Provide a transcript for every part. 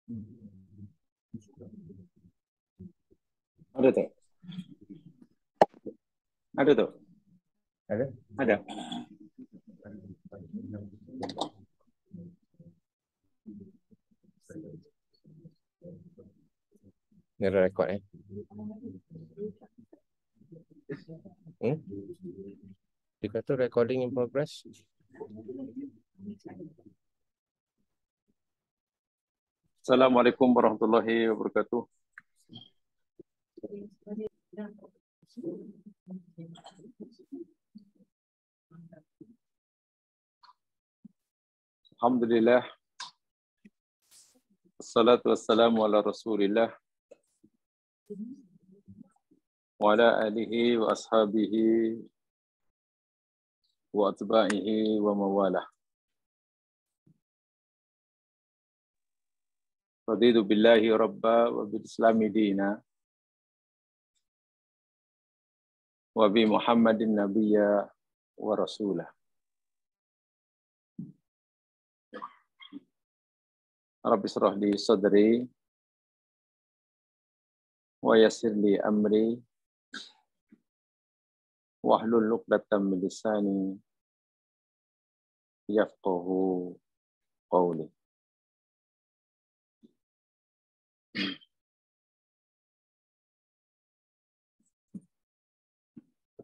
Ada tuh. Ada tuh. Ada? Ada. Ini record ya. Dikata recording in progress. Assalamualaikum warahmatullahi wabarakatuh. Alhamdulillah. Assalatu wassalamu ala Rasulillah wa ala alihi wa ashabihi wa atba'ihi wa mawalah. Raditu billahi rabba wa bil islami dina wa bi Muhammadin nabiyya wa rasulah. Rabbi shrah li sadri wa yassir li amri wahlul 'uqdatam min lisani yafqahu qawli.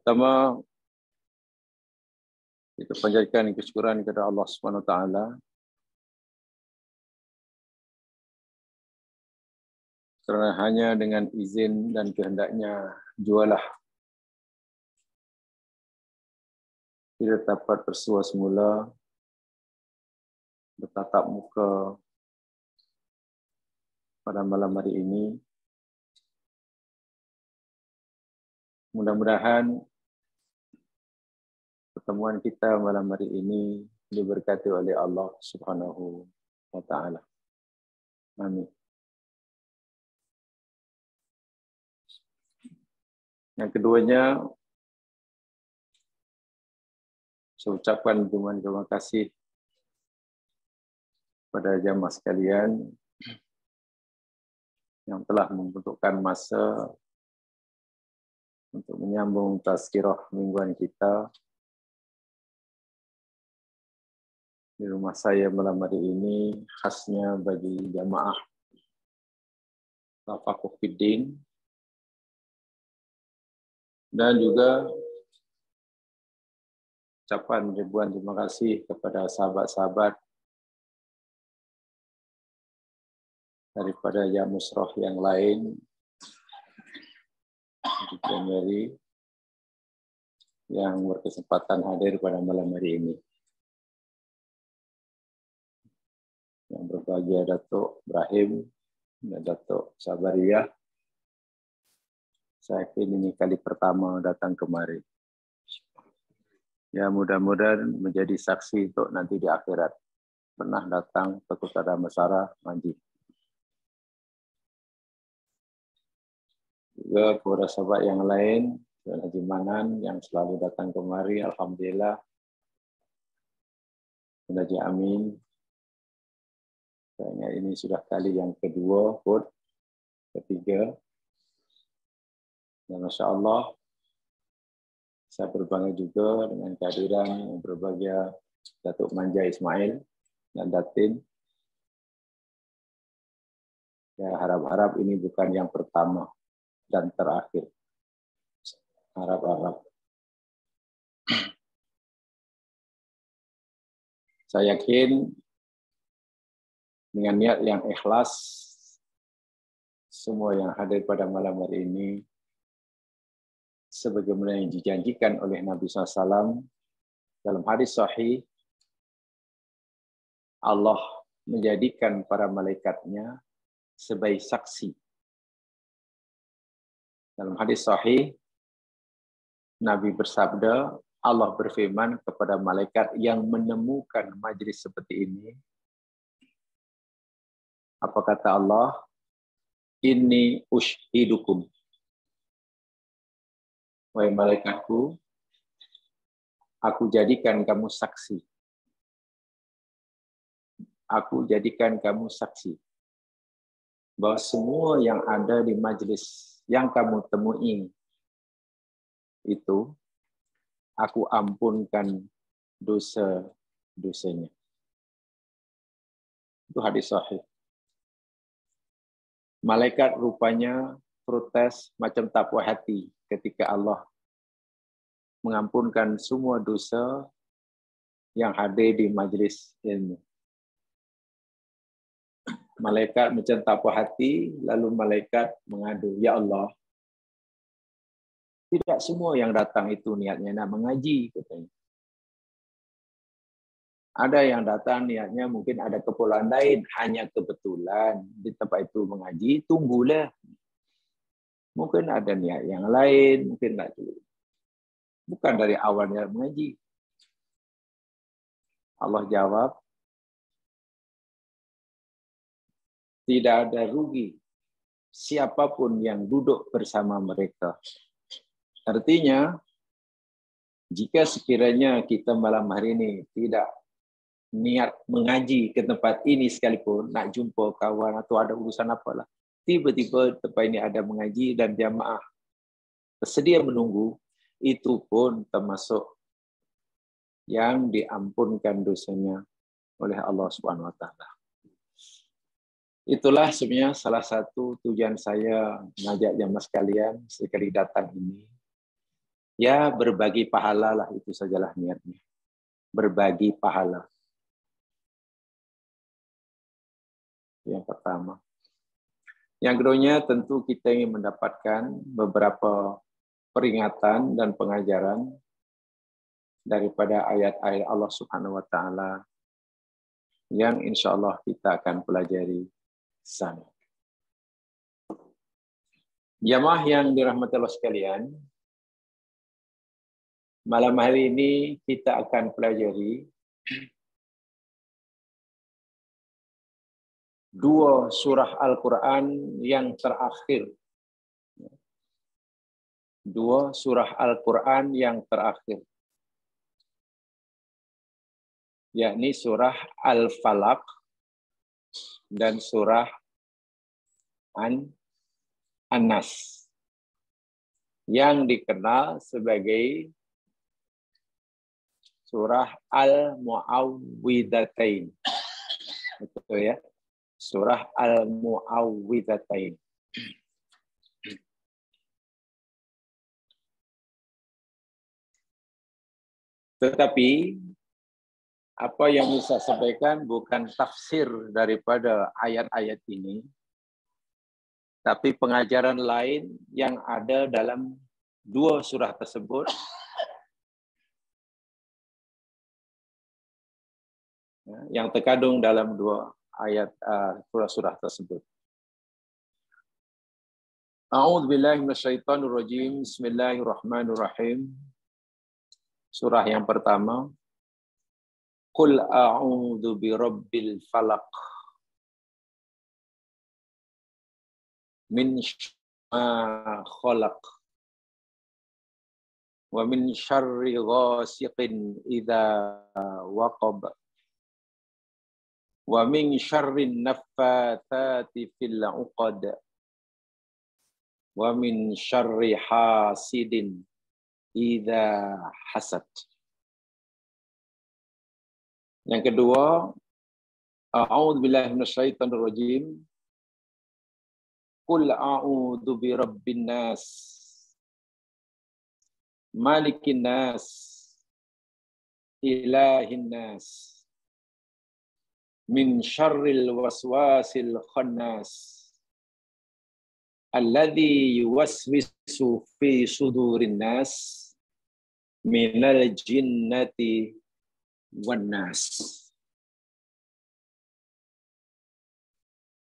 Pertama, kita panjatkan kesyukuran kepada Allah Subhanahu wa taala karena hanya dengan izin dan kehendaknya jualah kita dapat bersua semula bertatap muka pada malam hari ini. Mudah-mudahan pertemuan kita malam hari ini diberkati oleh Allah Subhanahu wa taala. Amin. Yang keduanya, saya ucapkan terima kasih pada jamaah sekalian yang telah membutuhkan masa untuk menyambung tazkirah mingguan kita di rumah saya malam hari ini, khasnya bagi jamaah Tafaqquh Fiddin, dan juga ucapan ribuan terima kasih kepada sahabat-sahabat daripada Jamusroh yang lain di Januari yang berkesempatan hadir pada malam hari ini. Yang berbahagia Datuk Ibrahim dan Datuk Sabariyah. Saya yakin ini kali pertama datang kemari. Ya, mudah-mudahan menjadi saksi untuk nanti di akhirat. Pernah datang ke Kota Damansara, Manji. Juga kepada sahabat yang lain, dan Haji Manan yang selalu datang kemari, alhamdulillah. Dan Haji Amin. Saya ini sudah kali yang kedua, ketiga. Dan Masya Allah, saya berbangga juga dengan kehadiran yang berbahagia Datuk Manja Ismail dan Datin. Ya, harap-harap ini bukan yang pertama dan terakhir. Harap-harap. Saya yakin dengan niat yang ikhlas, semua yang hadir pada malam hari ini, sebagaimana yang dijanjikan oleh Nabi SAW dalam hadis sahih, Allah menjadikan para malaikatnya sebagai saksi. Dalam hadis sahih, Nabi bersabda, Allah berfirman kepada malaikat yang menemukan majlis seperti ini. Apa kata Allah? Inni ushhidukum. Wahai malaikatku, aku jadikan kamu saksi. Aku jadikan kamu saksi. bahwa semua yang ada di majlis yang kamu temui itu, aku ampunkan dosa-dosanya. Itu hadis sahih. Malaikat rupanya protes macam tak puas hati ketika Allah mengampunkan semua dosa yang hadir di majlis ilmu. Malaikat macam tak puas hati, lalu malaikat mengadu, ya Allah, tidak semua yang datang itu niatnya nak mengaji, katanya. Ada yang datang niatnya mungkin ada keperluan lain, hanya kebetulan di tempat itu mengaji, tunggulah. Mungkin ada niat yang lain, mungkin tak. Bukan dari awalnya mengaji. Allah jawab, tidak ada rugi siapapun yang duduk bersama mereka. Artinya, jika sekiranya kita malam hari ini tidak niat mengaji ke tempat ini sekalipun, nak jumpa kawan atau ada urusan apalah, tiba-tiba tempat ini ada mengaji dan jamaah bersedia menunggu, itu pun termasuk yang diampunkan dosanya oleh Allah Subhanahu wa taala. Itulah sebenarnya salah satu tujuan saya mengajak jamaah sekalian sekali datang ini. Ya, berbagi pahala lah, itu sajalah niatnya. Berbagi pahala. Yang pertama. Yang keduanya tentu kita ingin mendapatkan beberapa peringatan dan pengajaran daripada ayat-ayat Allah Subhanahu wa taala yang insya-Allah kita akan pelajari sama. Jamaah yang dirahmati Allah sekalian, malam hari ini kita akan pelajari dua surah Al-Quran yang terakhir. Dua surah Al-Quran yang terakhir. Yakni surah Al-Falaq dan surah An-Nas. Yang dikenal sebagai surah Al-Mu'awwidhatain. Betul ya? Surah Al-Mu'awwidhatain. Tetapi apa yang bisa sampaikan bukan tafsir daripada ayat-ayat ini, tapi pengajaran lain yang ada dalam dua surah tersebut yang terkandung dalam dua ayat surah-surah tersebut. A'udzu billahi minasyaitonir rajim. Bismillahirrahmanirrahim. Surah yang pertama. Qul a'udzu birabbil falaq. Min syarri ma khalaq. Wa min syarri ghasiqin idza waqab. Wa min syarrin naffatsati fil 'uqad. Wa min syarri hasidin idza hasad. Yang kedua, a'udzu billahi minasyaitonir rajim. Qul a'udzu birabbin nas. Malikin nas. Ilahin nas. Min syarril waswasil khannas alladzi yuwaswisu fi sudurin nas minal jinnati wan nas.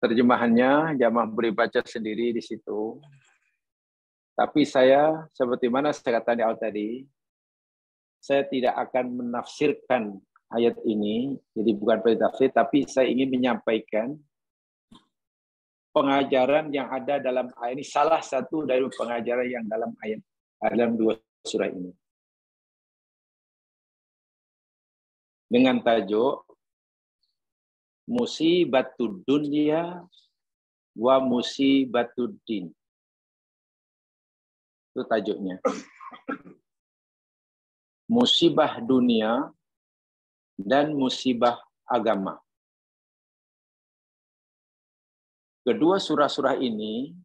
Terjemahannya jamaah boleh baca sendiri di situ. Tapi saya seperti mana saya katakan di awal tadi, saya tidak akan menafsirkan ayat ini, jadi bukan tafsir, tapi saya ingin menyampaikan pengajaran yang ada dalam ayat ini, salah satu dari pengajaran yang dalam ayat dalam dua surah ini. Dengan tajuk Musibatud Dunya wa musibatuddin. Itu tajuknya. Musibah dunia dan musibah agama. Kedua surah ini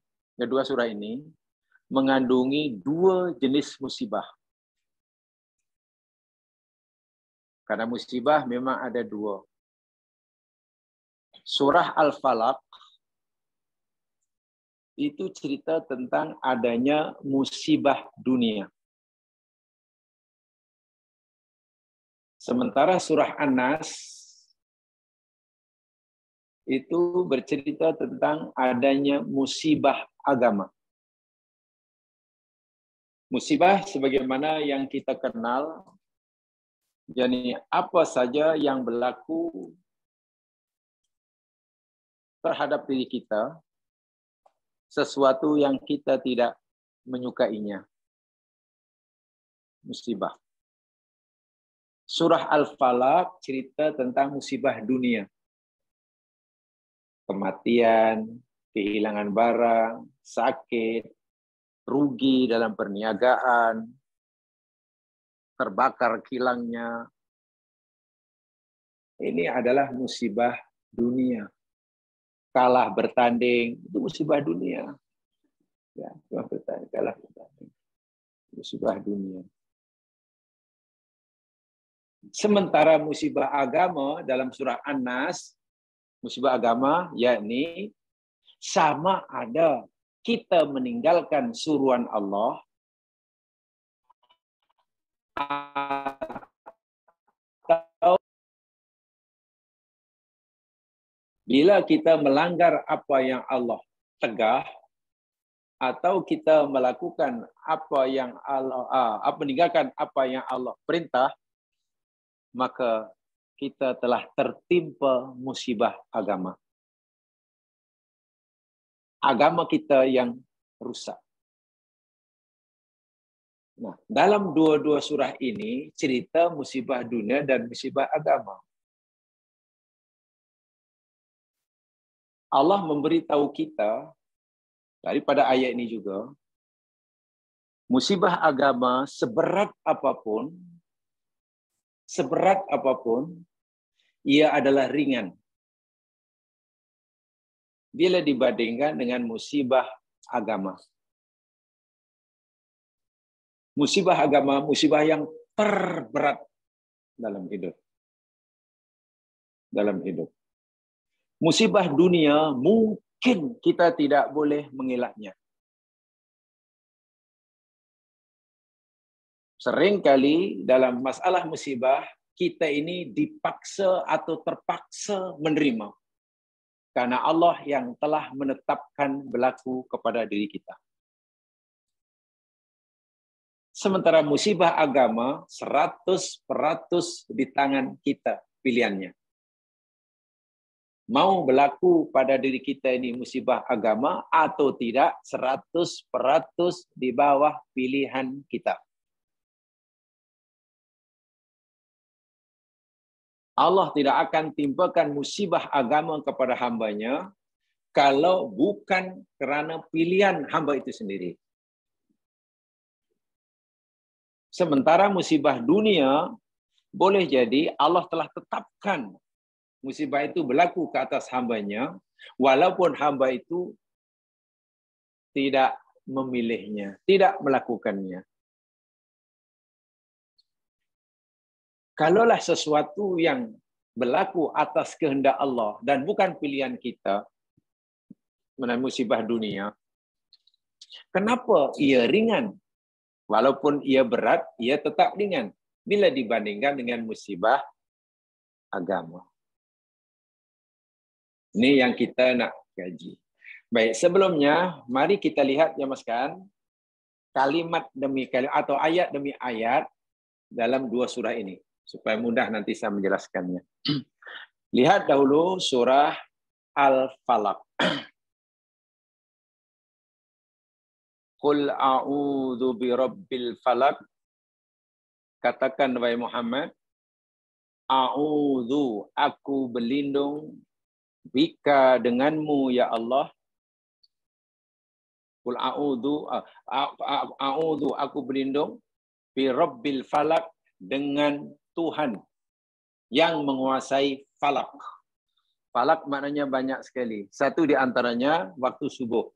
mengandungi dua jenis musibah. Karena musibah memang ada dua. Surah Al-Falaq itu cerita tentang adanya musibah dunia. Sementara surah An-Nas itu bercerita tentang adanya musibah agama. Musibah sebagaimana yang kita kenal, yakni apa saja yang berlaku terhadap diri kita, sesuatu yang kita tidak menyukainya. Musibah. Surah Al-Falaq cerita tentang musibah dunia. Kematian, kehilangan barang, sakit, rugi dalam perniagaan, terbakar kilangnya. Ini adalah musibah dunia. Kalah bertanding, itu musibah dunia. Ya, kalah bertanding. Musibah dunia. Sementara musibah agama dalam surah An-Nas, musibah agama yakni sama ada kita meninggalkan suruhan Allah atau bila kita melanggar apa yang Allah tegah atau kita melakukan apa yang Allah meninggalkan apa yang Allah perintah, maka kita telah tertimpa musibah agama. Agama kita yang rusak. Nah, dalam dua-dua surah ini cerita musibah dunia dan musibah agama. Allah memberitahu kita daripada ayat ini juga, musibah agama seberat apapun, ia adalah ringan bila dibandingkan dengan musibah agama. Musibah agama, musibah yang terberat dalam hidup. Musibah dunia mungkin kita tidak boleh mengelaknya. Seringkali dalam masalah musibah, kita ini dipaksa atau terpaksa menerima. Karena Allah yang telah menetapkan berlaku kepada diri kita. Sementara musibah agama 100% di tangan kita pilihannya. Mau berlaku pada diri kita ini musibah agama atau tidak, 100% di bawah pilihan kita. Allah tidak akan timpakan musibah agama kepada hambanya kalau bukan kerana pilihan hamba itu sendiri. Sementara musibah dunia, boleh jadi Allah telah tetapkan musibah itu berlaku ke atas hambanya, walaupun hamba itu tidak memilihnya, tidak melakukannya. Kalaulah sesuatu yang berlaku atas kehendak Allah dan bukan pilihan kita, mengenai musibah dunia, kenapa ia ringan? Walaupun ia berat, ia tetap ringan bila dibandingkan dengan musibah agama. Ini yang kita nak kaji. Baik, sebelumnya mari kita lihat ya Mas Kan, kalimat demi kalimat atau ayat demi ayat dalam dua surah ini supaya mudah nanti saya menjelaskannya. Lihat dahulu surah Al-Falaq. Qul a'udzu birabbil falaq. Katakan wahai Muhammad, a'udzu, aku berlindung, bika denganmu ya Allah, Qul a'udzu aku berlindung bi rabbil falak dengan Tuhan yang menguasai falak. Falak maknanya banyak sekali. Satu di antaranya waktu subuh.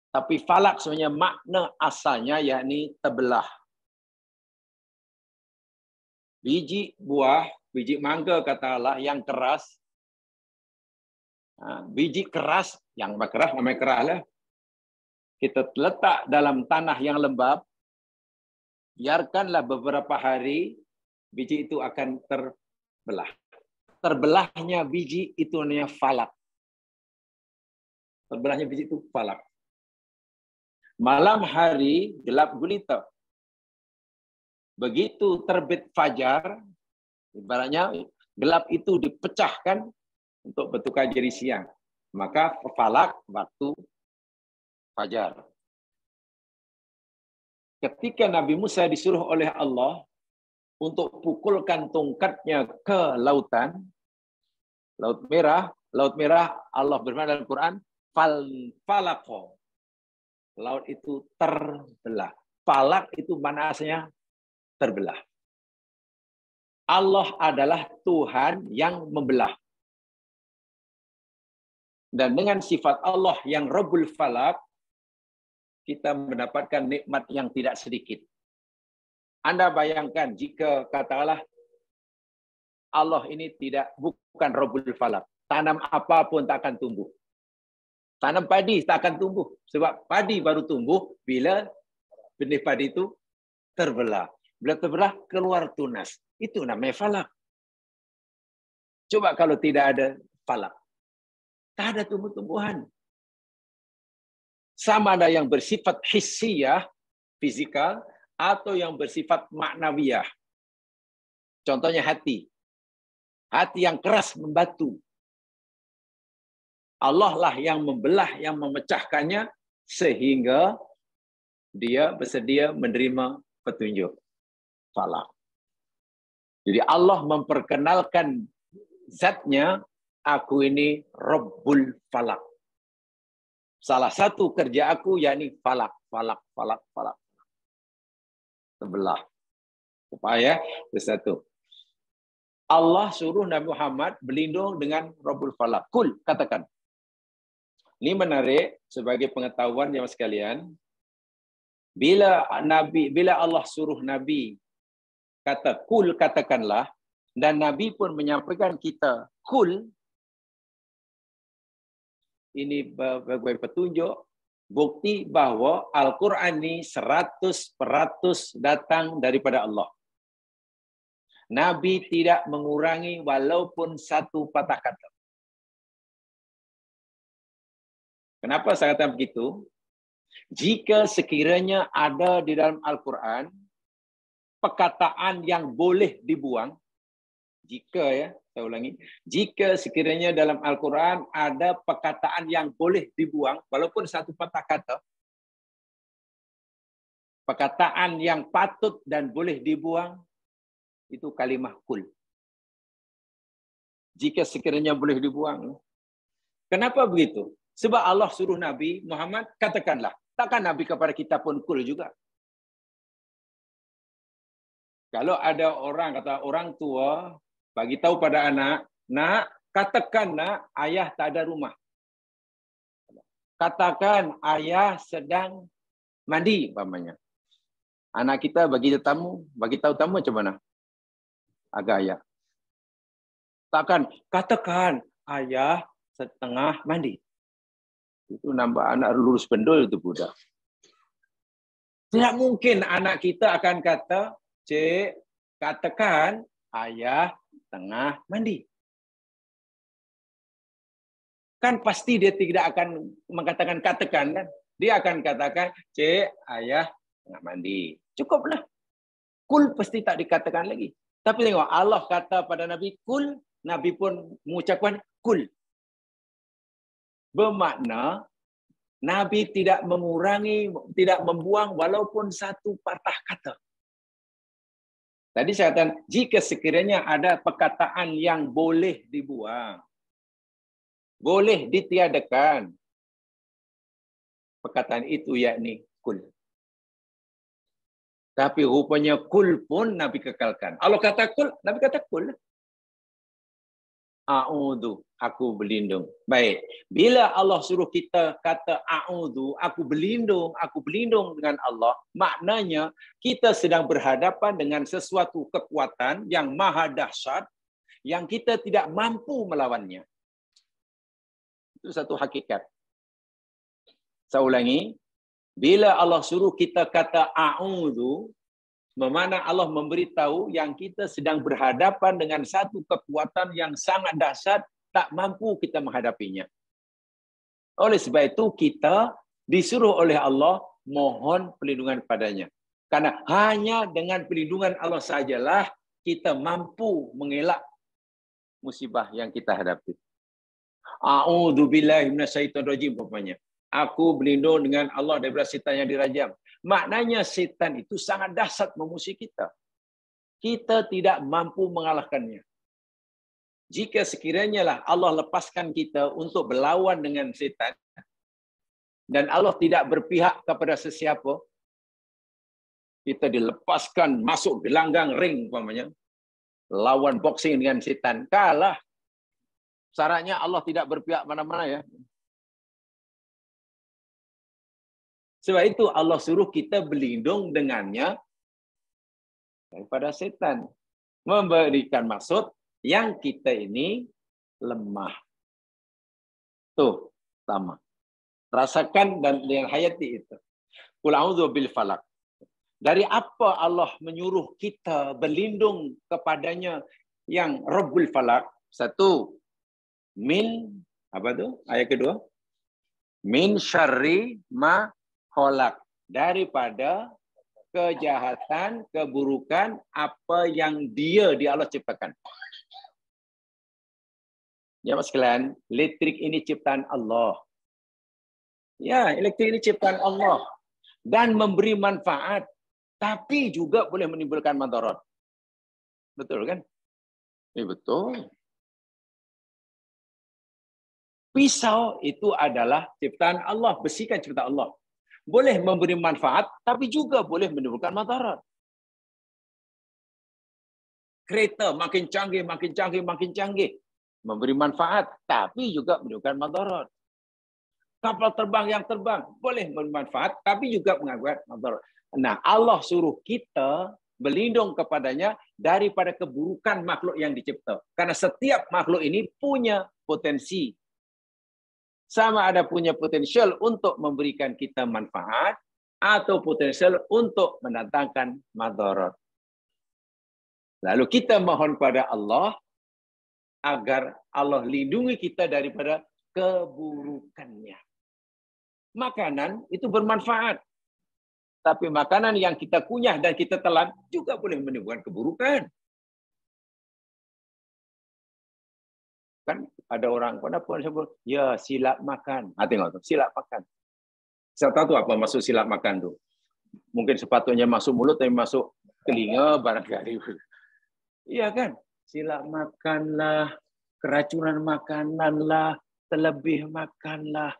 Tapi falak sebenarnya makna asalnya yakni terbelah. Biji buah, biji mangga kata Allah yang keras. Biji keras, yang keras namanya keras lah. Kita letak dalam tanah yang lembab, biarkanlah beberapa hari, biji itu akan terbelah. Terbelahnya biji itu namanya falak. Terbelahnya biji itu falak. Malam hari gelap gulita. Begitu terbit fajar, ibaratnya gelap itu dipecahkan untuk bertukar jadi siang. Maka falak waktu fajar. Ketika Nabi Musa disuruh oleh Allah untuk pukulkan tongkatnya ke lautan, Laut Merah Allah berfirman dalam Quran, falaqo. Laut itu terbelah. Falak itu mana aslinya? Terbelah. Allah adalah Tuhan yang membelah. Dan dengan sifat Allah yang Rabbul Falak, kita mendapatkan nikmat yang tidak sedikit. Anda bayangkan jika katakanlah Allah ini bukan Rabbul Falak. Tanam apapun tak akan tumbuh. Tanam padi tak akan tumbuh. Sebab padi baru tumbuh bila benih padi itu terbelah. Bila terbelah, keluar tunas. Itu namanya falak. Coba kalau tidak ada falak. Tak ada tumbuh-tumbuhan. Sama ada yang bersifat hissiyah, fisikal, atau yang bersifat maknawiyah. Contohnya hati. Hati yang keras membatu. Allah lah yang membelah, yang memecahkannya, sehingga dia bersedia menerima petunjuk. Falak. Jadi Allah memperkenalkan zatnya, aku ini Rabbul Falak. Salah satu kerja aku yakni falak. Terbelah. Supaya bersatu. Allah suruh Nabi Muhammad berlindung dengan Rabbul Falak. Kul, katakan. Ini menarik sebagai pengetahuan jemaah sekalian. Bila Allah suruh Nabi kata kul, katakanlah, dan Nabi pun menyampaikan kita kul, ini sebagai petunjuk, bukti bahawa Al-Quran ini 100% datang daripada Allah. Nabi tidak mengurangi walaupun satu patah kata. Kenapa saya katakan begitu? Jika sekiranya ada di dalam Al-Quran perkataan yang boleh dibuang, saya ulangi, jika sekiranya dalam Al-Quran ada perkataan yang boleh dibuang, walaupun satu patah kata, perkataan yang patut dan boleh dibuang, itu kalimah kul. Jika sekiranya boleh dibuang. Kenapa begitu? Sebab Allah suruh Nabi Muhammad, katakanlah. Takkan Nabi kepada kita pun kul juga. Kalau ada orang tua, bagi tahu pada anak, nak, katakan nak, ayah tak ada rumah. Katakan ayah sedang mandi, umpamanya. Anak kita bagi tahu tamu macam mana? Agak ayah. Katakan ayah setengah mandi. Itu nambah anak lurus pendul itu budak. Tidak mungkin anak kita akan kata, cik, katakan ayah tengah mandi. Kan pasti dia tidak akan mengatakan katakan kan. Dia akan katakan, cik, ayah tengah mandi. Cukuplah. Kul pasti tak dikatakan lagi. Tapi tengok, Allah kata pada Nabi, kul, Nabi pun mengucapkan kul. Bermakna, Nabi tidak mengurangi, tidak membuang walaupun satu patah kata. Tadi saya katakan, jika sekiranya ada perkataan yang boleh dibuang, boleh ditiadakan, perkataan itu yakni kul. Tapi rupanya kul pun Nabi kekalkan. Allah kata kul, Nabi kata kul. A'udhu, aku berlindung. Baik. Bila Allah suruh kita kata a'udhu, aku berlindung dengan Allah, maknanya kita sedang berhadapan dengan sesuatu kekuatan yang maha dahsyat yang kita tidak mampu melawannya. Itu satu hakikat. Saya ulangi. Bila Allah suruh kita kata a'udhu, bermakna Allah memberitahu yang kita sedang berhadapan dengan satu kekuatan yang sangat dahsyat, tak mampu kita menghadapinya. Oleh sebab itu kita disuruh oleh Allah mohon perlindungan padanya. Karena hanya dengan perlindungan Allah sajalah kita mampu mengelak musibah yang kita hadapi. A'udzu billahi minasyaitonir rajim umpamanya. Aku berlindung dengan Allah daripada setan yang dirajam. Maknanya setan itu sangat dahsyat memusuhi kita. Kita tidak mampu mengalahkannya. Jika sekiranya lah Allah lepaskan kita untuk berlawan dengan setan dan Allah tidak berpihak kepada sesiapa, kita dilepaskan masuk gelanggang ring umpamanya, lawan boxing dengan setan, kalah. Syaratnya Allah tidak berpihak mana-mana ya. Sebab itu Allah suruh kita berlindung dengannya daripada setan. Memberikan maksud yang kita ini lemah. Tuh, sama. Rasakan dan dengan hayati itu. Qul a'udzu bil falaq. Dari apa Allah menyuruh kita berlindung kepadanya yang Rabbul Falaq? Satu, min, apa tu? Ayat kedua. Min syarri ma khalaq. Daripada kejahatan, keburukan apa yang di Allah ciptakan. Ya Mas sekalian, elektrik ini ciptaan Allah. Ya, elektrik ini ciptaan Allah. Dan memberi manfaat. Tapi juga boleh menimbulkan madarat. Betul kan? Betul. Pisau itu adalah ciptaan Allah. Besi kan ciptaan Allah. Boleh memberi manfaat, tapi juga boleh menimbulkan madarat. Kereta makin canggih, makin canggih, makin canggih. Memberi manfaat, tapi juga menimbulkan madarat. Kapal terbang yang terbang, boleh bermanfaat, tapi juga mengakibatkan madarat. Nah, Allah suruh kita berlindung kepadanya daripada keburukan makhluk yang dicipta. Karena setiap makhluk ini punya potensi. Sama ada punya potensial untuk memberikan kita manfaat atau potensial untuk mendatangkan madarat. Lalu kita mohon pada Allah agar Allah lindungi kita daripada keburukannya. Makanan itu bermanfaat. Tapi makanan yang kita kunyah dan kita telan juga boleh menimbulkan keburukan. Kan ada orang, kenapa sebut, ya silap makan. Tengok tu, silap makan. Saya tahu apa maksud silap makan tu. Mungkin sepatutnya masuk mulut tapi masuk telinga barangkali. Iya kan? Silap makanlah, keracunan makananlah, terlebih makanlah.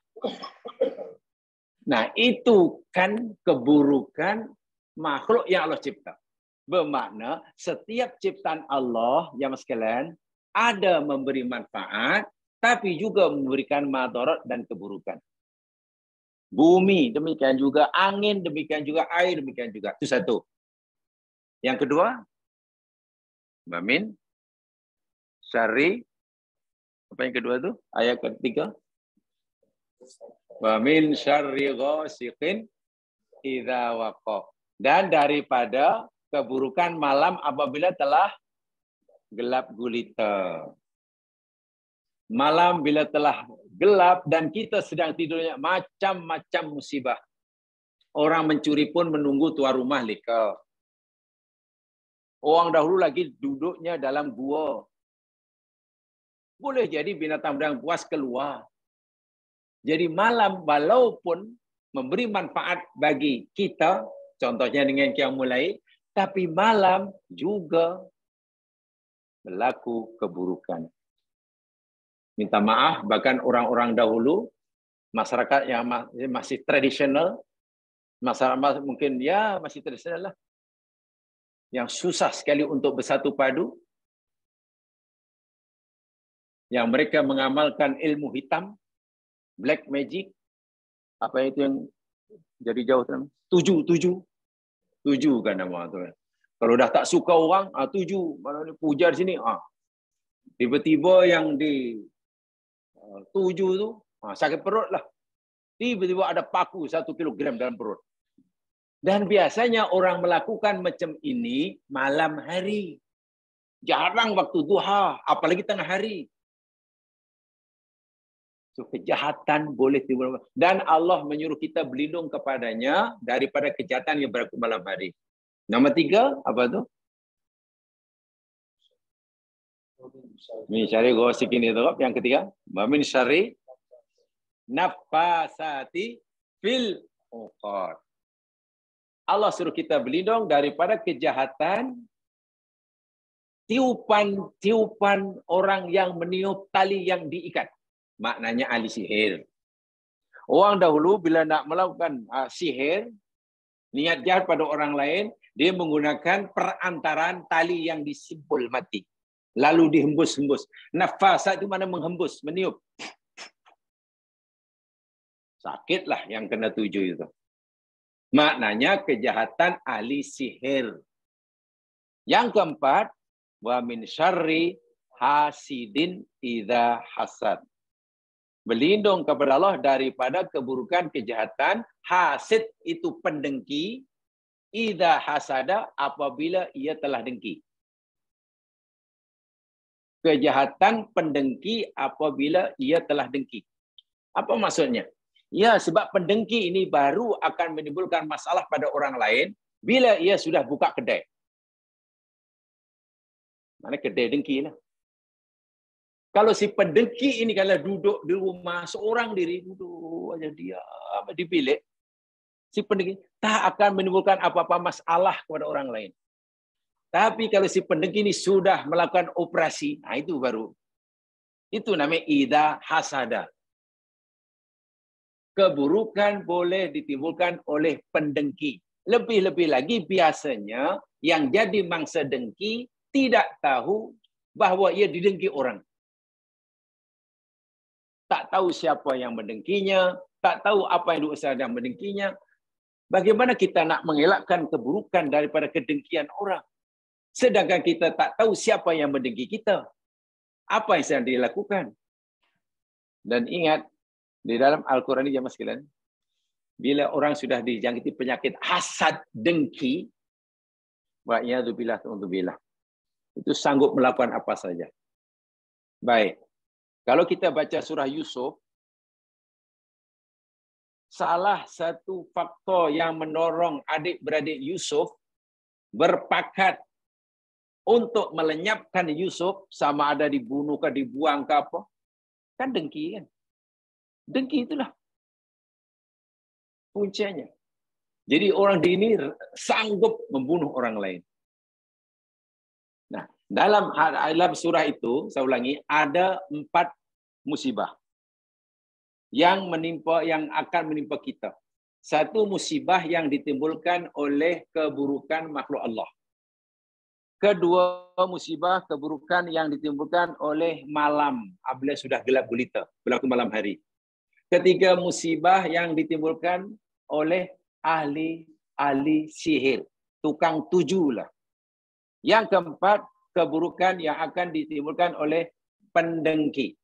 Nah, itu kan keburukan makhluk yang Allah cipta. Bermakna setiap ciptaan Allah, ya mas sekalian, ada memberi manfaat, tapi juga memberikan madarat dan keburukan. Bumi, demikian juga angin, demikian juga air, demikian juga. Itu satu. Yang kedua, Bamin, syarri, apa yang kedua itu? Ayat ketiga. Wa min syarri ghasiqin idza waqa. Dan daripada keburukan malam apabila telah gelap gulita. Malam bila telah gelap dan kita sedang tidurnya, macam-macam musibah. Orang mencuri pun menunggu tuan rumah leka. Orang dahulu lagi duduknya dalam gua. Boleh jadi binatang yang buas keluar. Jadi malam walaupun memberi manfaat bagi kita, contohnya dengan qiyamul lail, tapi malam juga berlaku keburukan. Minta maaf, bahkan orang-orang dahulu masyarakat yang masih tradisional, masyarakat mungkin ya masih tradisional lah, yang susah sekali untuk bersatu padu, yang mereka mengamalkan ilmu hitam, black magic, apa itu yang jadi jauh kan? Tujuh kan nama tu. Kalau dah tak suka orang, tujuh mana ni puja di sini, tiba-tiba yang di tujuh tu sakit perut lah. Tiba-tiba ada paku 1 kilogram dalam perut. Dan biasanya orang melakukan macam ini malam hari. Jarang waktu duha, apalagi tengah hari. So, kejahatan boleh timbul. Dan Allah menyuruh kita berlindung kepadanya daripada kejahatan yang berlaku malam hari. Nombor 3, apa tu? Min syarri ghasikin idza waqab. Yang ketiga, min syarri nafasati fil uqad. Allah suruh kita berlindung daripada kejahatan tiupan orang yang meniup tali yang diikat. Maknanya ahli sihir. Orang dahulu bila nak melakukan sihir, niat jahat pada orang lain, dia menggunakan perantaraan tali yang disimpul mati. Lalu dihembus-hembus. Nafasa itu mana menghembus, meniup. Sakitlah yang kena 7 itu. Maknanya kejahatan ahli sihir. Yang keempat, wa min syarri hasidin idza hasad. Berlindung kepada Allah daripada keburukan kejahatan. Hasid itu pendengki. Idza hasada, apabila ia telah dengki. Kejahatan pendengki apabila ia telah dengki. Apa maksudnya? Ya, sebab pendengki ini baru akan menimbulkan masalah pada orang lain bila ia sudah buka kedai. Mana kedai dengki lah. Kalau si pendengki ini kalau duduk di rumah, seorang diri duduk aja dia di bilik, si pendengki tak akan menimbulkan apa-apa masalah kepada orang lain. Tapi kalau si pendengki ini sudah melakukan operasi, itu baru. Itu namanya idza hasada. Keburukan boleh ditimbulkan oleh pendengki. Lebih-lebih lagi biasanya yang jadi mangsa dengki tidak tahu bahawa ia didengki orang. Tak tahu siapa yang mendengkinya, tak tahu apa yang diusaha dan mendengkinya. Bagaimana kita nak mengelakkan keburukan daripada kedengkian orang? Sedangkan kita tak tahu siapa yang mendengki kita. Apa yang sedang dilakukan? Dan ingat, di dalam Al-Quran ini jemaah sekalian, bila orang sudah dijangkiti penyakit hasad dengki, wa'iyadzubillah, itu sanggup melakukan apa saja. Baik. Kalau kita baca surah Yusuf, salah satu faktor yang mendorong adik-beradik Yusuf berpakat untuk melenyapkan Yusuf, sama ada dibunuh ke dibuang ke apa, kan dengki kan. Dengki itulah puncanya. Jadi orang ini sanggup membunuh orang lain. Nah, dalam surah itu, saya ulangi, ada 4 musibah yang akan menimpa kita. Satu musibah yang ditimbulkan oleh keburukan makhluk Allah. Kedua musibah keburukan yang ditimbulkan oleh malam, apabila sudah gelap gulita, berlaku malam hari. Ketiga musibah yang ditimbulkan oleh ahli sihir, tukang tuju lah. Yang keempat, keburukan yang akan ditimbulkan oleh pendengki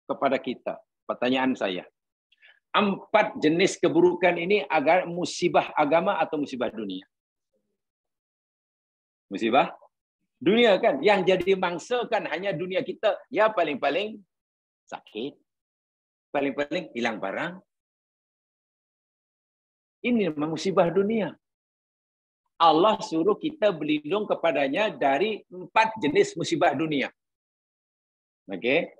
kepada kita. Pertanyaan saya, 4 jenis keburukan ini agar musibah agama atau musibah dunia? Musibah dunia kan. Yang jadi mangsa kan hanya dunia kita. Ya paling-paling sakit. Paling-paling hilang barang. Ini memang musibah dunia. Allah suruh kita berlindung kepadanya dari 4 jenis musibah dunia. Okey.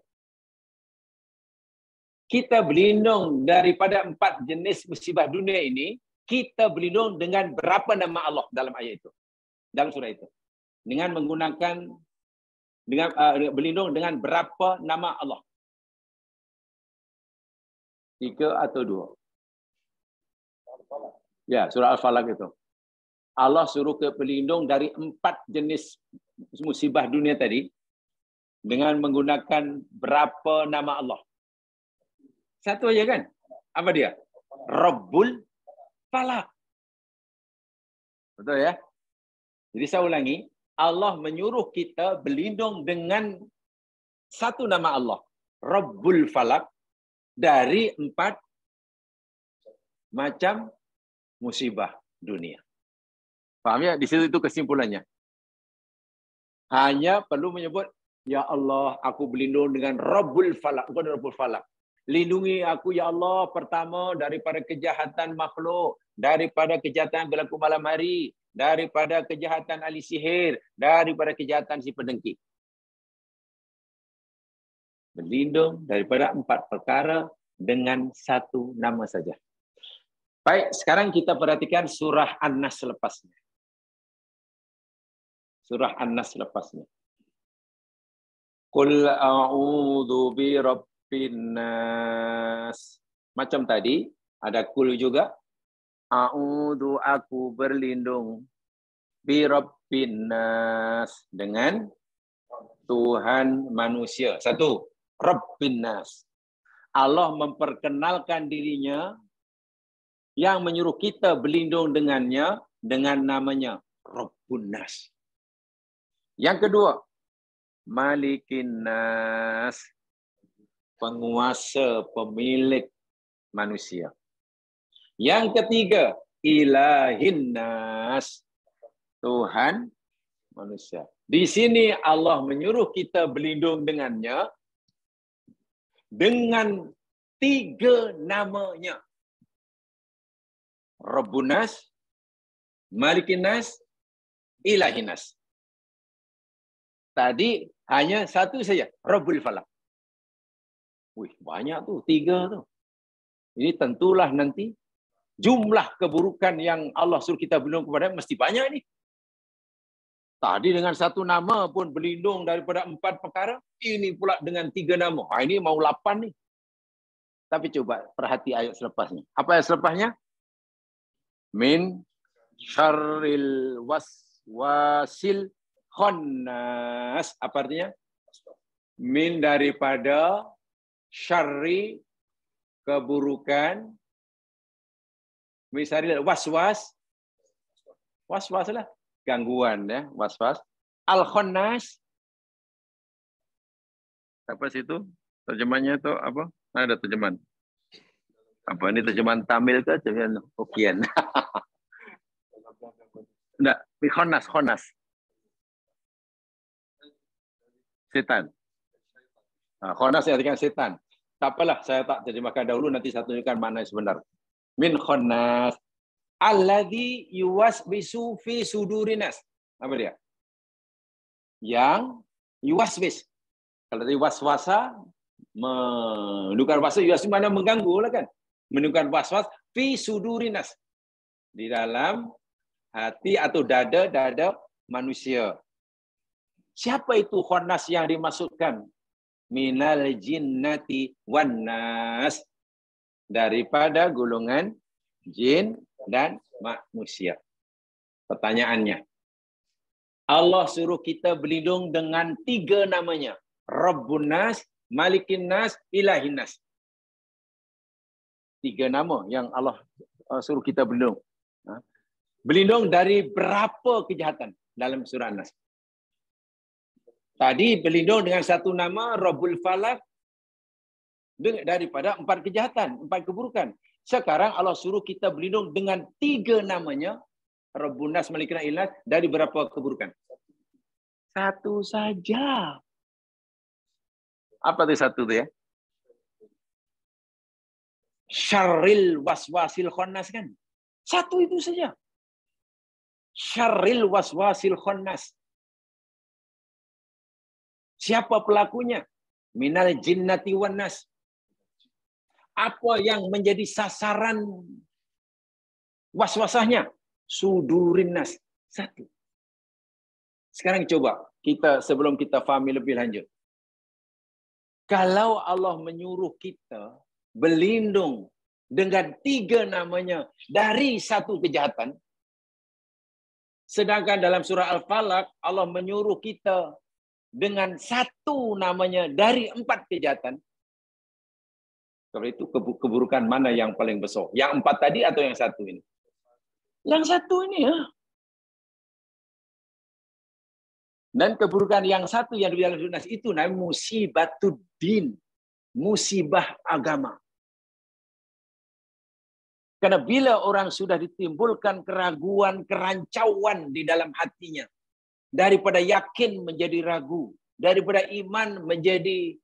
Kita berlindung daripada 4 jenis musibah dunia ini, kita berlindung dengan berapa nama Allah dalam ayat itu. Dalam surah itu. Dengan menggunakan berlindung dengan berapa nama Allah. 3 atau 2? Ya, surah Al-Falaq itu. Allah suruh ke pelindung dari 4 jenis musibah dunia tadi dengan menggunakan berapa nama Allah? Satu aja kan? Apa dia? Rabbul Falaq. Betul ya? Jadi saya ulangi, Allah menyuruh kita berlindung dengan satu nama Allah, Rabbul Falaq, dari 4 macam musibah dunia. Paham ya? Di situ itu kesimpulannya. Hanya perlu menyebut, ya Allah, aku berlindung dengan Rabbul Falaq, bukan Rabbul Falaq. Lindungi aku, ya Allah, pertama daripada kejahatan makhluk, daripada kejahatan berlaku malam hari, daripada kejahatan ahli sihir, daripada kejahatan si pendengki. Berlindung daripada 4 perkara dengan satu nama saja. Baik, sekarang kita perhatikan surah An-Nas lepasnya. Surah An-Nas lepasnya. Qul a'udzu bi rabbin nas. Macam tadi, ada kul juga. A'udzu, aku berlindung. Bi rabbin nas, dengan Tuhan manusia. Satu, Rabbin nas. Allah memperkenalkan dirinya yang menyuruh kita berlindung dengannya dengan namanya Rabbun nas. Yang kedua, Malikin nas, penguasa, pemilik manusia. Yang ketiga, Ilahin nas, Tuhan manusia. Di sini Allah menyuruh kita berlindung dengannya dengan 3 namanya. Rabbun nas, Malikin nas, Ilahin nas. Tadi hanya satu saja, Rabbul Falaq. Wih, banyak tuh, 3 tuh. Ini tentulah nanti jumlah keburukan yang Allah suruh kita berlindung kepada mesti banyak ini. Tadi dengan satu nama pun berlindung daripada 4 perkara. Ini pula dengan 3 nama. Ini mau 8 nih. Tapi coba perhati ayat selepasnya. Apa ayat selepasnya? Min syarril waswasil khannas. Apa artinya? Min daripada syarri, keburukan. Misalnya waswas. Waswas lah. Gangguan ya, waswas. Al-khannas. Apa situ? Terjemahnya itu apa? Ada terjemahan. Apa ini terjemahan Tamil ke terjemahan Hokkien? Enggak, khannas. Setan. Nah, khannas artinya setan. Tak apalah, saya tak terjemahkan dahulu, nanti saya tunjukkan makna sebenar. Min khannas alladzi yuwaswisu fi sudurinas. Apa dia? Yang yuwaswis. Kalau tadi waswasa, menukar waswas, yuwaswis mana mengganggu lah kan? Menukar waswas fi sudurinas. Di dalam hati atau dada manusia. Siapa itu khannas yang dimaksudkan? Minal jinnati wan nas. Daripada golongan jin dan manusia. Pertanyaannya, Allah suruh kita berlindung dengan 3 namanya. Rabbun nas, Malikin nas, Ilahin nas. 3 nama yang Allah suruh kita berlindung. Berlindung dari berapa kejahatan dalam surah An-Nas? Tadi berlindung dengan satu nama, Rabbul Falaq, daripada 4 kejahatan, 4 keburukan. Sekarang Allah suruh kita berlindung dengan 3 namanya, Rabbun nas, Malikin nas, Ilahin nas, dari berapa keburukan? 1 saja. Apa itu 1 itu ya? Syarril waswasil khannas kan? 1 itu saja. Syarril waswasil khannas. Siapa pelakunya? Minal jinnati wan nas. Apa yang menjadi sasaran waswasahnya? Sudurin nas. 1. Sekarang coba kita sebelum kita fahami lebih lanjut. Kalau Allah menyuruh kita berlindung dengan 3 namanya dari satu kejahatan. Sedangkan dalam surah Al-Falaq Allah menyuruh kita dengan 1 namanya dari 4 kejahatan. Kalau itu keburukan mana yang paling besar? Yang 4 tadi atau yang 1 ini? Yang 1 ini ya. Dan keburukan yang 1 yang di dalam surah Nas itu namanya musibatuddin, musibah agama. Karena bila orang sudah ditimbulkan keraguan, kerancauan di dalam hatinya, daripada yakin menjadi ragu, daripada iman menjadi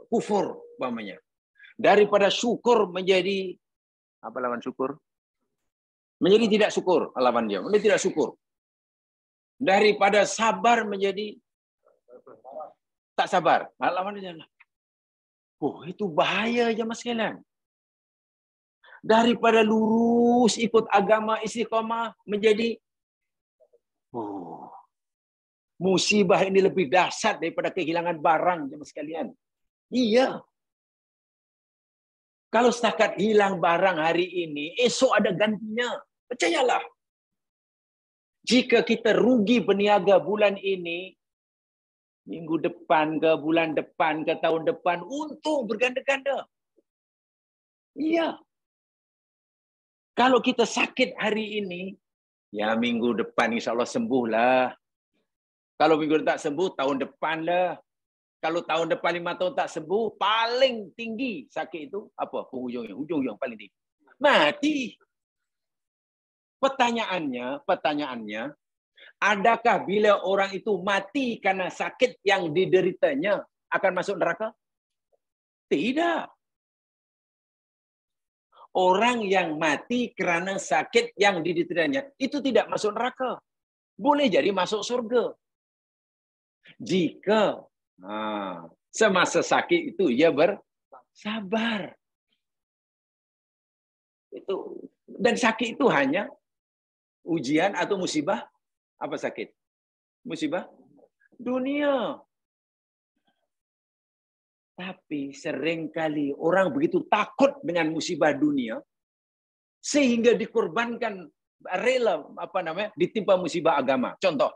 kufur, umpamanya, daripada syukur menjadi apa lawan syukur? Menjadi tidak syukur, lawan dia, menjadi tidak syukur. Daripada sabar menjadi tak sabar, lawan dia. Oh, itu bahaya jemaah sekalian. Daripada lurus ikut agama istiqamah menjadi musibah ini lebih dahsyat daripada kehilangan barang jemaah sekalian. Iya. Kalau setakat hilang barang hari ini, esok ada gantinya. Percayalah. Jika kita rugi berniaga bulan ini, minggu depan ke bulan depan ke tahun depan, untung berganda-ganda. Iya. Kalau kita sakit hari ini, ya minggu depan insya Allah sembuhlah. Kalau minggu depan tak sembuh, tahun depan lah. Kalau tahun depan 5 tahun tak sembuh, paling tinggi sakit itu apa? Penghujungnya, ujung yang paling tinggi. Mati. Pertanyaannya, adakah bila orang itu mati karena sakit yang dideritanya akan masuk neraka? Tidak. Orang yang mati kerana sakit yang dideritanya itu tidak masuk neraka. Boleh jadi masuk surga. Jika semasa sakit itu ia bersabar. Itu, dan sakit itu hanya ujian atau musibah. Apa sakit? Musibah dunia. Tapi seringkali orang begitu takut dengan musibah dunia sehingga dikorbankan, rela ditimpa musibah agama. Contoh,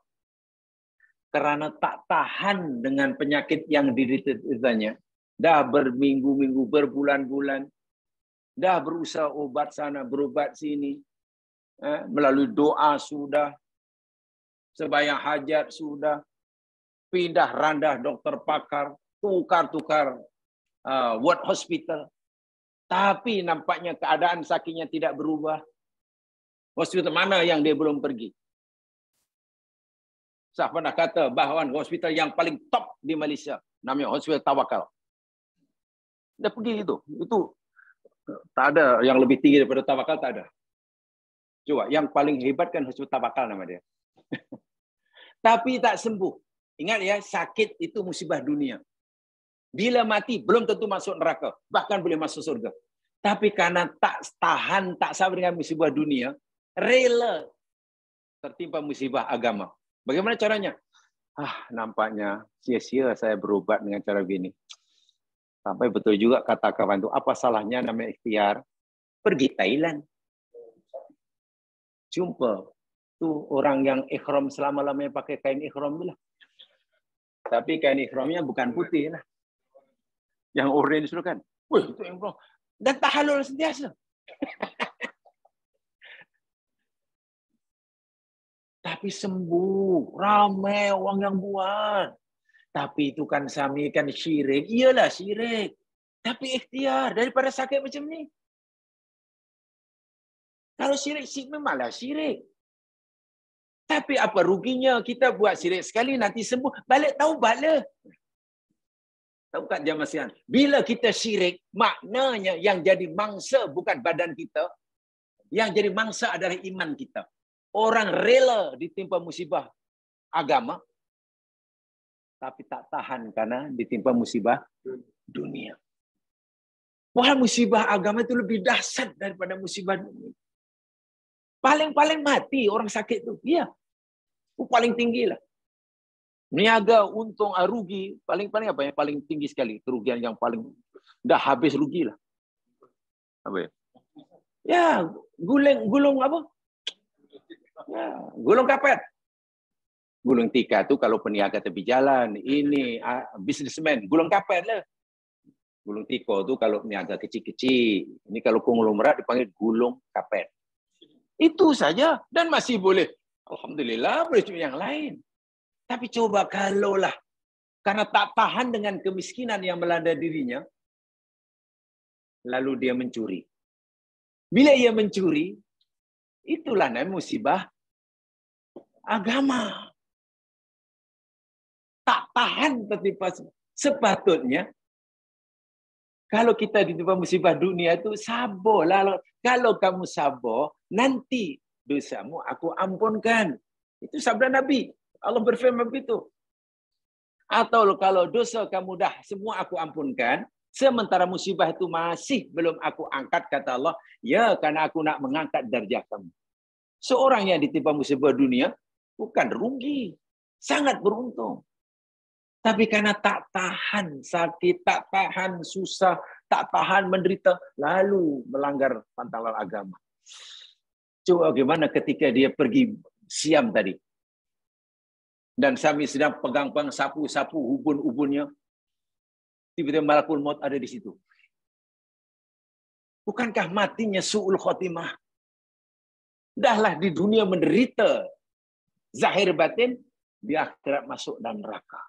karena tak tahan dengan penyakit yang dideritanya, dah berminggu-minggu, berbulan-bulan, dah berusaha obat sana, berobat sini, melalui doa sudah, sembahyang hajat sudah, pindah randah dokter pakar, tukar-tukar ward hospital. Tapi nampaknya keadaan sakitnya tidak berubah. Hospital mana yang dia belum pergi? Saya pernah kata bahawa hospital yang paling top di Malaysia namanya Hospital Tawakal. Dia pergi itu. Itu tak ada yang lebih tinggi daripada Tawakal, tak ada. Coba, yang paling hebat kan Hospital Tawakal nama dia. Tapi tak sembuh. Ingat ya, sakit itu musibah dunia. Bila mati, belum tentu masuk neraka. Bahkan boleh masuk surga. Tapi karena tak tahan, tak sabar dengan musibah dunia, rela tertimpa musibah agama. Bagaimana caranya? Nampaknya sia-sia saya berobat dengan cara begini. Sampai betul juga kata kawan itu, apa salahnya namanya ikhtiar? Pergi Thailand. Jumpa tuh orang yang ikhram selama-lamanya pakai kain ikhram lah. Tapi kain ikhramnya bukan putih lah. Yang orange itu kan. Wih, itu yang bro. Dan tahalul sentiasa. Tapi sembuh. Ramai orang yang buat. Tapi itu kan sami kan syirik. Iyalah syirik. Tapi ikhtiar daripada sakit macam ni. Kalau syirik, memanglah syirik. Tapi apa ruginya kita buat syirik sekali nanti sembuh. Balik taubat lah. Tahu tak jemaah sekalian? Bila kita syirik, maknanya yang jadi mangsa bukan badan kita. Yang jadi mangsa adalah iman kita. Orang rela ditimpa musibah agama, tapi tak tahan karena ditimpa musibah dunia. Wah, musibah agama itu lebih dahsyat daripada musibah dunia. Paling-paling mati orang sakit itu. Iya. Paling tinggi lah. Niaga untung rugi paling-paling apa yang paling tinggi sekali, kerugian yang paling dah habis rugilah. Apa ya? Ya, gulung apa? Ya, gulung kapet. Gulung tikar tu kalau peniaga tepi jalan, ini bisnismen, gulung kapet lah. Gulung tiko tu kalau peniaga kecil-kecil. Ini kalau konglomerat dipanggil gulung kapet. Itu saja dan masih boleh. Alhamdulillah boleh cuma yang lain. Tapi coba kalaulah karena tak tahan dengan kemiskinan yang melanda dirinya, lalu dia mencuri. Bila ia mencuri, itulah namanya musibah agama. Tak tahan tertimpa. Sepatutnya kalau kita ditimpa musibah dunia itu sabarlah. Kalau kamu sabar, nanti dosamu aku ampunkan. Itu sabda Nabi. Allah berfirman begitu. Atau kalau dosa kamu dah semua aku ampunkan, sementara musibah itu masih belum aku angkat, kata Allah, ya karena aku nak mengangkat darjah kamu. Seorang yang ditimpa musibah dunia bukan rugi, sangat beruntung. Tapi karena tak tahan sakit, tak tahan susah, tak tahan menderita, lalu melanggar pantangan agama. Coba bagaimana ketika dia pergi siam tadi. Dan kami sedang pegang-pegang sapu-sapu ubun-ubunnya. Tiba-tiba malakul maut ada di situ. Bukankah matinya su'ul khotimah? Dahlah di dunia menderita. Zahir batin, di akhirat masuk dalam neraka.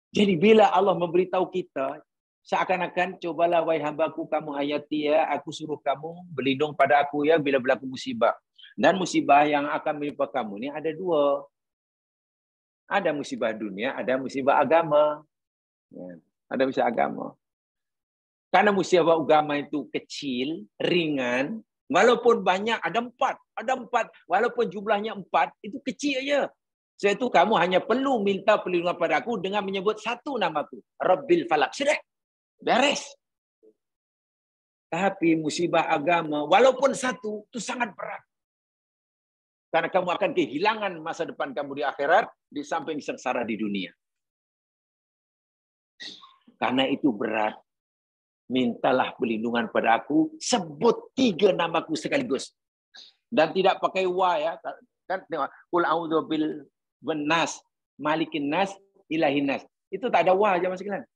Jadi bila Allah memberitahu kita, seakan-akan cobalah wahai hambaku kamu hayati ya, aku suruh kamu berlindung pada aku ya bila berlaku musibah. Dan musibah yang akan menimpa kamu ini ada dua. Ada musibah dunia, ada musibah agama. Ya, ada musibah agama. Karena musibah agama itu kecil, ringan, walaupun banyak, ada empat. Walaupun jumlahnya 4, itu kecil aja. Sebab itu kamu hanya perlu minta perlindungan pada aku dengan menyebut satu namaku. Rabbil Falak. Sudah. Beres. Tapi musibah agama, walaupun satu, itu sangat berat. Karena kamu akan kehilangan masa depan kamu di akhirat, di samping sengsara di dunia. Karena itu berat. Mintalah perlindungan pada aku, sebut 3 namaku sekaligus. Dan tidak pakai wa ya. Kan tengok. Qul a'udzu bil nas, malikin nas, ilahin nas. Itu tak ada wa jemaah sekalian.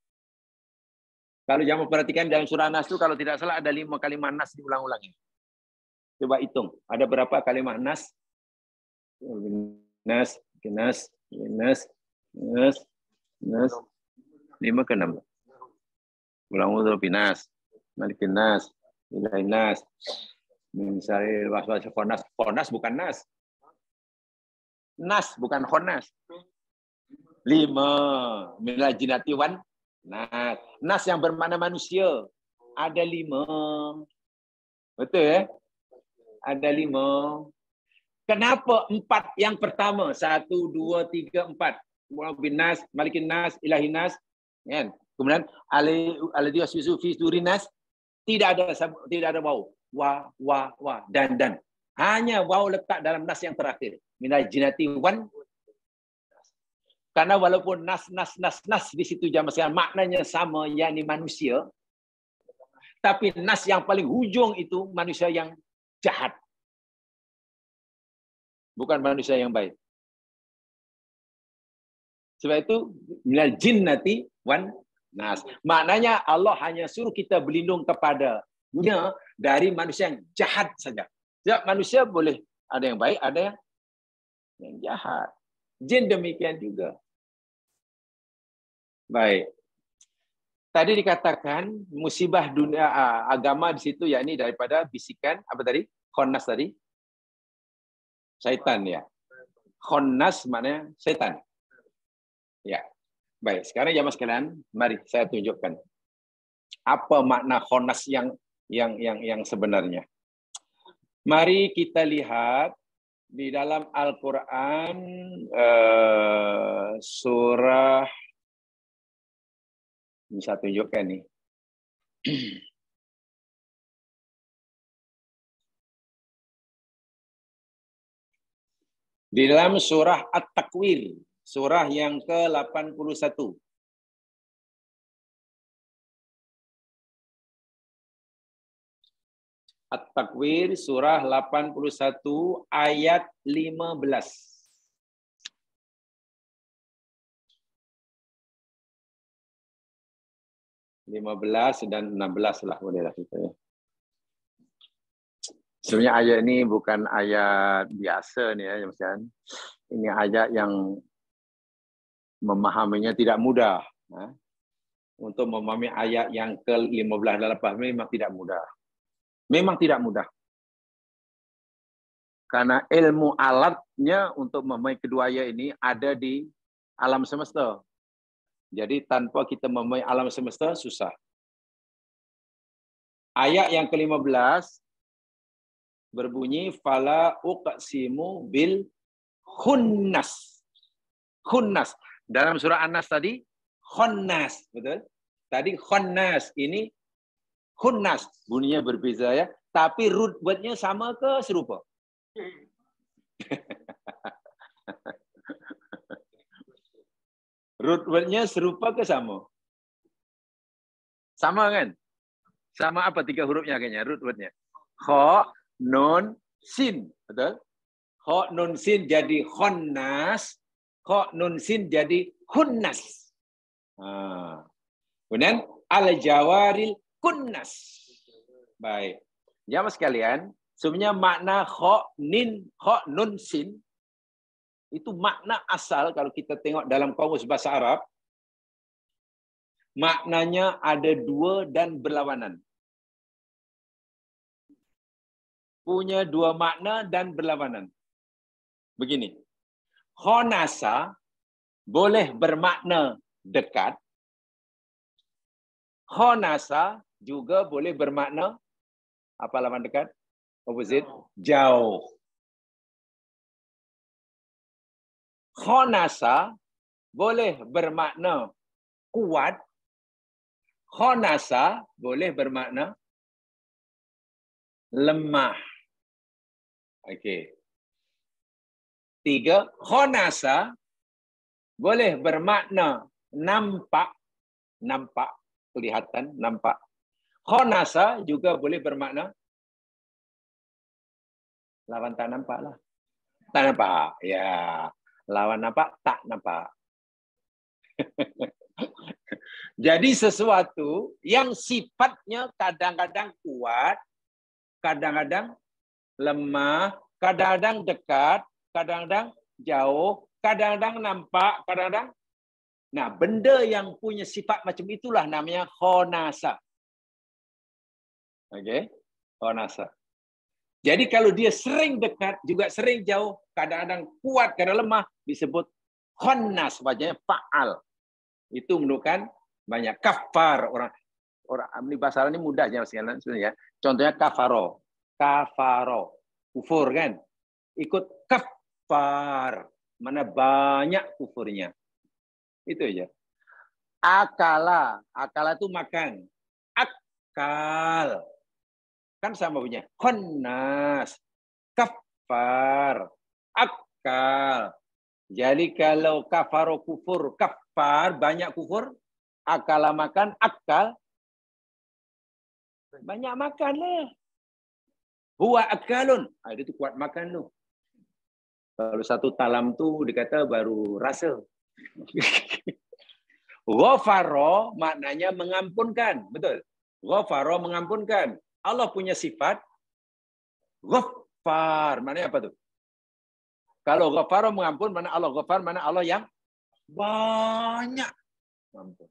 Kalau jangan perhatikan dalam surah Nas itu kalau tidak salah ada 5 kalimat nas diulang-ulangi. Coba hitung, ada berapa kalimat nas? Nas, nas, nas, nas, nas. 5 ke 6. Ulang-ulang binas, malikin nas, ilahin nas. Misalnya was-was khonas bukan nas. Nas bukan khonas. 5 minal jinnati wan nas. Nas yang bermakna manusia. Ada 5. Betul ya? Ada 5. Kenapa 4 yang pertama? 1, 2, 3, 4. Bin nas, malikin nas, ilahin nas. Kan? Kemudian alladhi waswisu fi sudurin nas. Tidak ada waw. Wa dan. Hanya waw letak dalam nas yang terakhir. Minal jinnati wan. Karena walaupun nas di situ jamaah sekalian maknanya sama, yakni manusia, tapi nas yang paling hujung itu manusia yang jahat. Bukan manusia yang baik. Sebab itu minal jinnati wan nas. Maknanya Allah hanya suruh kita berlindung kepadanya dari manusia yang jahat saja. Sebab manusia boleh ada yang baik, ada yang jahat. Jin demikian juga. Baik. Tadi dikatakan musibah dunia agama di situ yakni daripada bisikan apa tadi? Khonnas tadi. Syaitan ya. Khonnas maknanya syaitan. Ya. Baik, sekarang jamaah sekalian, mari saya tunjukkan apa makna khonnas yang sebenarnya. Mari kita lihat di dalam Al-Qur'an surah bisa tunjukkan nih. Di dalam surah At-Takwir, surah yang ke-81. At-Takwir surah 81 ayat 15. dan 16 lah bolehlah kita ya. Sebenarnya ayat ini bukan ayat biasa nih ya, Mas Yan. Ini ayat yang memahaminya tidak mudah. Untuk memahami ayat yang ke-15 dan 18 memang tidak mudah. Memang tidak mudah. Karena ilmu alatnya untuk memahami kedua ayat ini ada di alam semesta. Jadi tanpa kita memahami alam semesta susah. Ayat yang ke-15 berbunyi fala uqsimu bil khunnas. Khunnas. Dalam surah An-Nas tadi khunnas, betul? Tadi khunnas, ini khunnas. Bunyinya berbeza ya, tapi root word-nya sama ke serupa? Root word-nya serupa ke sama? Sama kan? Sama apa 3 hurufnya kayaknya root word-nya? Kha, nun, sin, betul? Kha, nun, sin jadi khunnas, kha, nun, sin jadi khunnas. Kemudian al-jawaril kunnas. Baik. Jamaah sekalian, sebenarnya makna kha, nun, sin itu makna asal kalau kita tengok dalam kamus bahasa Arab, maknanya ada 2 dan berlawanan. Punya 2 makna dan berlawanan. Begini. Khonasa boleh bermakna dekat. Khonasa juga boleh bermakna apa lawan dekat? Opposite, jauh. Khonasa boleh bermakna kuat. Khonasa boleh bermakna lemah. Okey. 3, khonasa boleh bermakna nampak, kelihatan, nampak. Khonasa juga boleh bermakna lawan tak nampak lah. Tak nampak. Ya, lawan nampak, tak nampak. Jadi sesuatu yang sifatnya kadang-kadang kuat, kadang-kadang lemah, kadang-kadang dekat, kadang-kadang jauh, kadang-kadang nampak, kadang-kadang. Nah, benda yang punya sifat macam itulah namanya khonasa. Okey, khonasa. Jadi kalau dia sering dekat, juga sering jauh, kadang-kadang kuat, kadang lemah, disebut khonnas, wajahnya fa'al. Itu menunjukkan banyak kafar orang ini bahasa Arab ini mudah aja sebenarnya. Contohnya kafaro, kufur kan? Ikut kafar, mana banyak kufurnya. Itu aja. Akala itu makan. Akal kan sama punya. Khonnas, kafar, akal. Jadi kalau kafaro kufur, kafar banyak kufur, akala makan, akal banyak makan lah. Huwa akalun, itu kuat makan tu. Kalau satu talam tu dikata baru rasa. Ghafaro maknanya mengampunkan, betul? Ghafaro mengampunkan. Allah punya sifat Ghaffar, maknanya apa tu? Kalau Ghafaro mengampun, mana Allah Ghaffar, mana Allah yang banyak mengampun.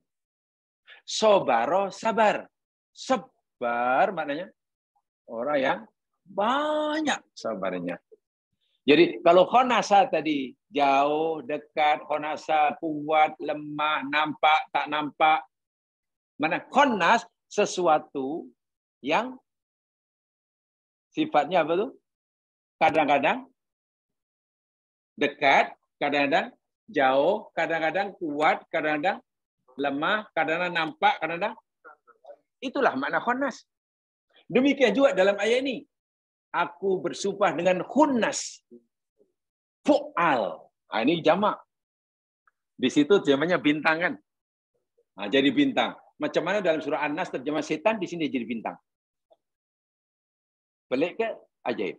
Sobaro sabar. Sabar maknanya orang yang banyak sabarnya. Jadi kalau khonasa tadi jauh, dekat, khonasa kuat, lemah, nampak, tak nampak. Mana khonas sesuatu yang sifatnya apa tu? Kadang-kadang dekat, kadang-kadang jauh, kadang-kadang kuat, kadang-kadang lemah, kadang-kadang nampak, kadang-kadang. Itulah makna khonas. Demikian juga dalam ayat ini. Aku bersumpah dengan khunnas. Fu'al. Ini jamak. Di situ jamaknya bintang kan. Jadi bintang. Macam mana dalam surah An-Nas terjemah setan, di sini jadi bintang. Pelik ke? Ajaib.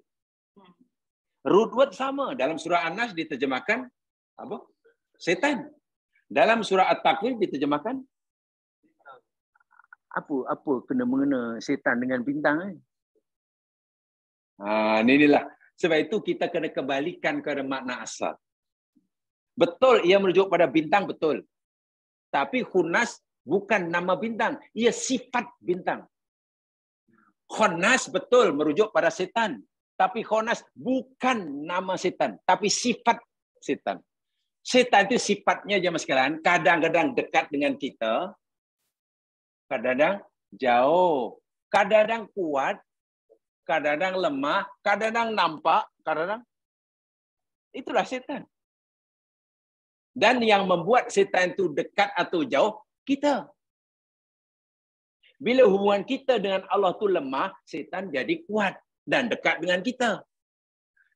Root word sama. Dalam surah An-Nas diterjemahkan apa? Setan. Dalam surah At-Takwir diterjemahkan apa kena mengena setan dengan bintang? Inilah. Sebab itu kita kena kembalikan kepada makna asal. Betul ia merujuk pada bintang, betul. Tapi Khunas bukan nama bintang, ia sifat bintang. Khonas betul merujuk pada setan, tapi Khonas bukan nama setan, tapi sifat setan. Setan itu sifatnya jemaah sekalian, kadang-kadang dekat dengan kita, kadang-kadang jauh, kadang-kadang kuat, kadang-kadang lemah, kadang-kadang nampak, kadang-kadang itulah setan. Dan yang membuat setan itu dekat atau jauh, kita. Bila hubungan kita dengan Allah itu lemah, setan jadi kuat dan dekat dengan kita.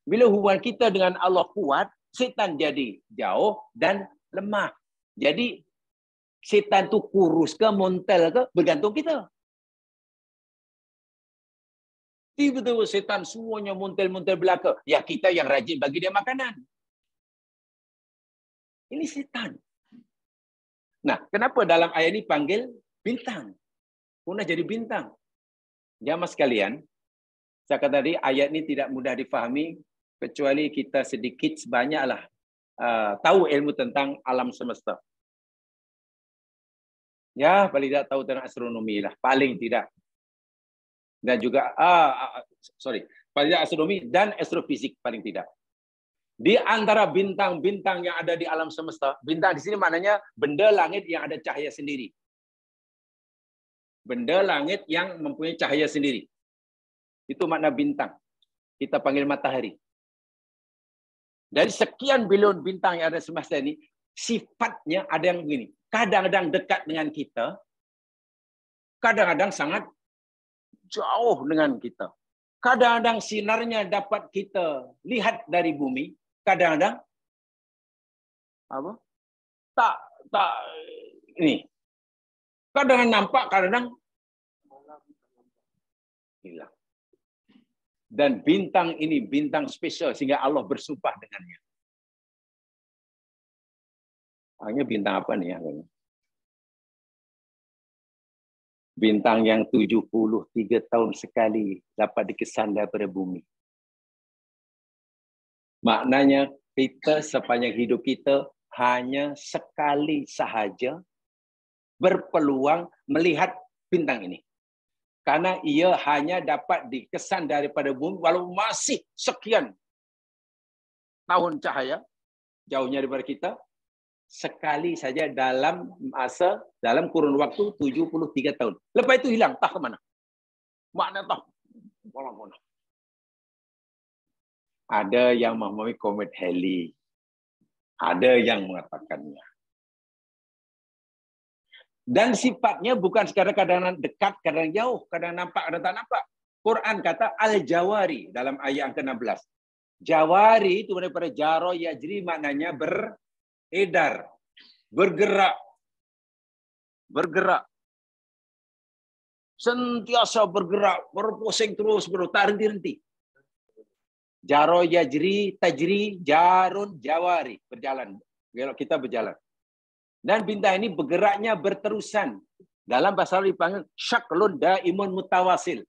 Bila hubungan kita dengan Allah kuat, setan jadi jauh dan lemah. Jadi setan itu kurus ke, montel ke, bergantung kita. Tiba-tiba setan semuanya montel-montel belaka. Ya kita yang rajin bagi dia makanan. Ini setan. Nah, kenapa dalam ayat ini panggil bintang? Khunas jadi bintang. Jamaah sekalian, saya kata tadi ayat ini tidak mudah difahami kecuali kita sedikit sebanyaklah tahu ilmu tentang alam semesta. Ya, paling tidak tahu tentang astronomi lah, paling tidak. Dan juga paling tidak astronomi dan astrofisik paling tidak. Di antara bintang-bintang yang ada di alam semesta, bintang di sini maknanya benda langit yang ada cahaya sendiri. Benda langit yang mempunyai cahaya sendiri. Itu makna bintang. Kita panggil matahari. Dari sekian bilion bintang yang ada semesta ini, sifatnya ada yang begini. Kadang-kadang dekat dengan kita, kadang-kadang sangat jauh dengan kita. Kadang-kadang sinarnya dapat kita lihat dari bumi, kadang-kadang apa? Tak ini. Kadang-kadang nampak, kadang-kadang hilang. Dan bintang ini bintang spesial sehingga Allah bersumpah dengannya. Hanya bintang apa nih? Bintang yang 73 tahun sekali dapat dikesan daripada bumi. Maknanya kita sepanjang hidup kita hanya sekali sahaja berpeluang melihat bintang ini. Karena ia hanya dapat dikesan daripada bumi walaupun masih sekian tahun cahaya jauhnya daripada kita, sekali saja dalam kurun waktu 73 tahun. Lepas itu hilang, tak ke mana. Makna tak. Mana. Ada yang memahami komet Halley. Ada yang mengatakannya. Dan sifatnya bukan sekadar kadang dekat, kadang jauh, kadang nampak, kadang tak nampak. Quran kata al-jawari dalam ayat ke-16. Jawari itu daripada jaro yajri, maknanya beredar, bergerak. Bergerak. Sentiasa bergerak, berpusing terus, tak henti-henti. Jaro yajri, tajri, jarun, jawari. Berjalan. Kalau kita berjalan. Dan bintang ini bergeraknya berterusan. Dalam bahasa Arab dipanggil syaklun daimun mutawasil.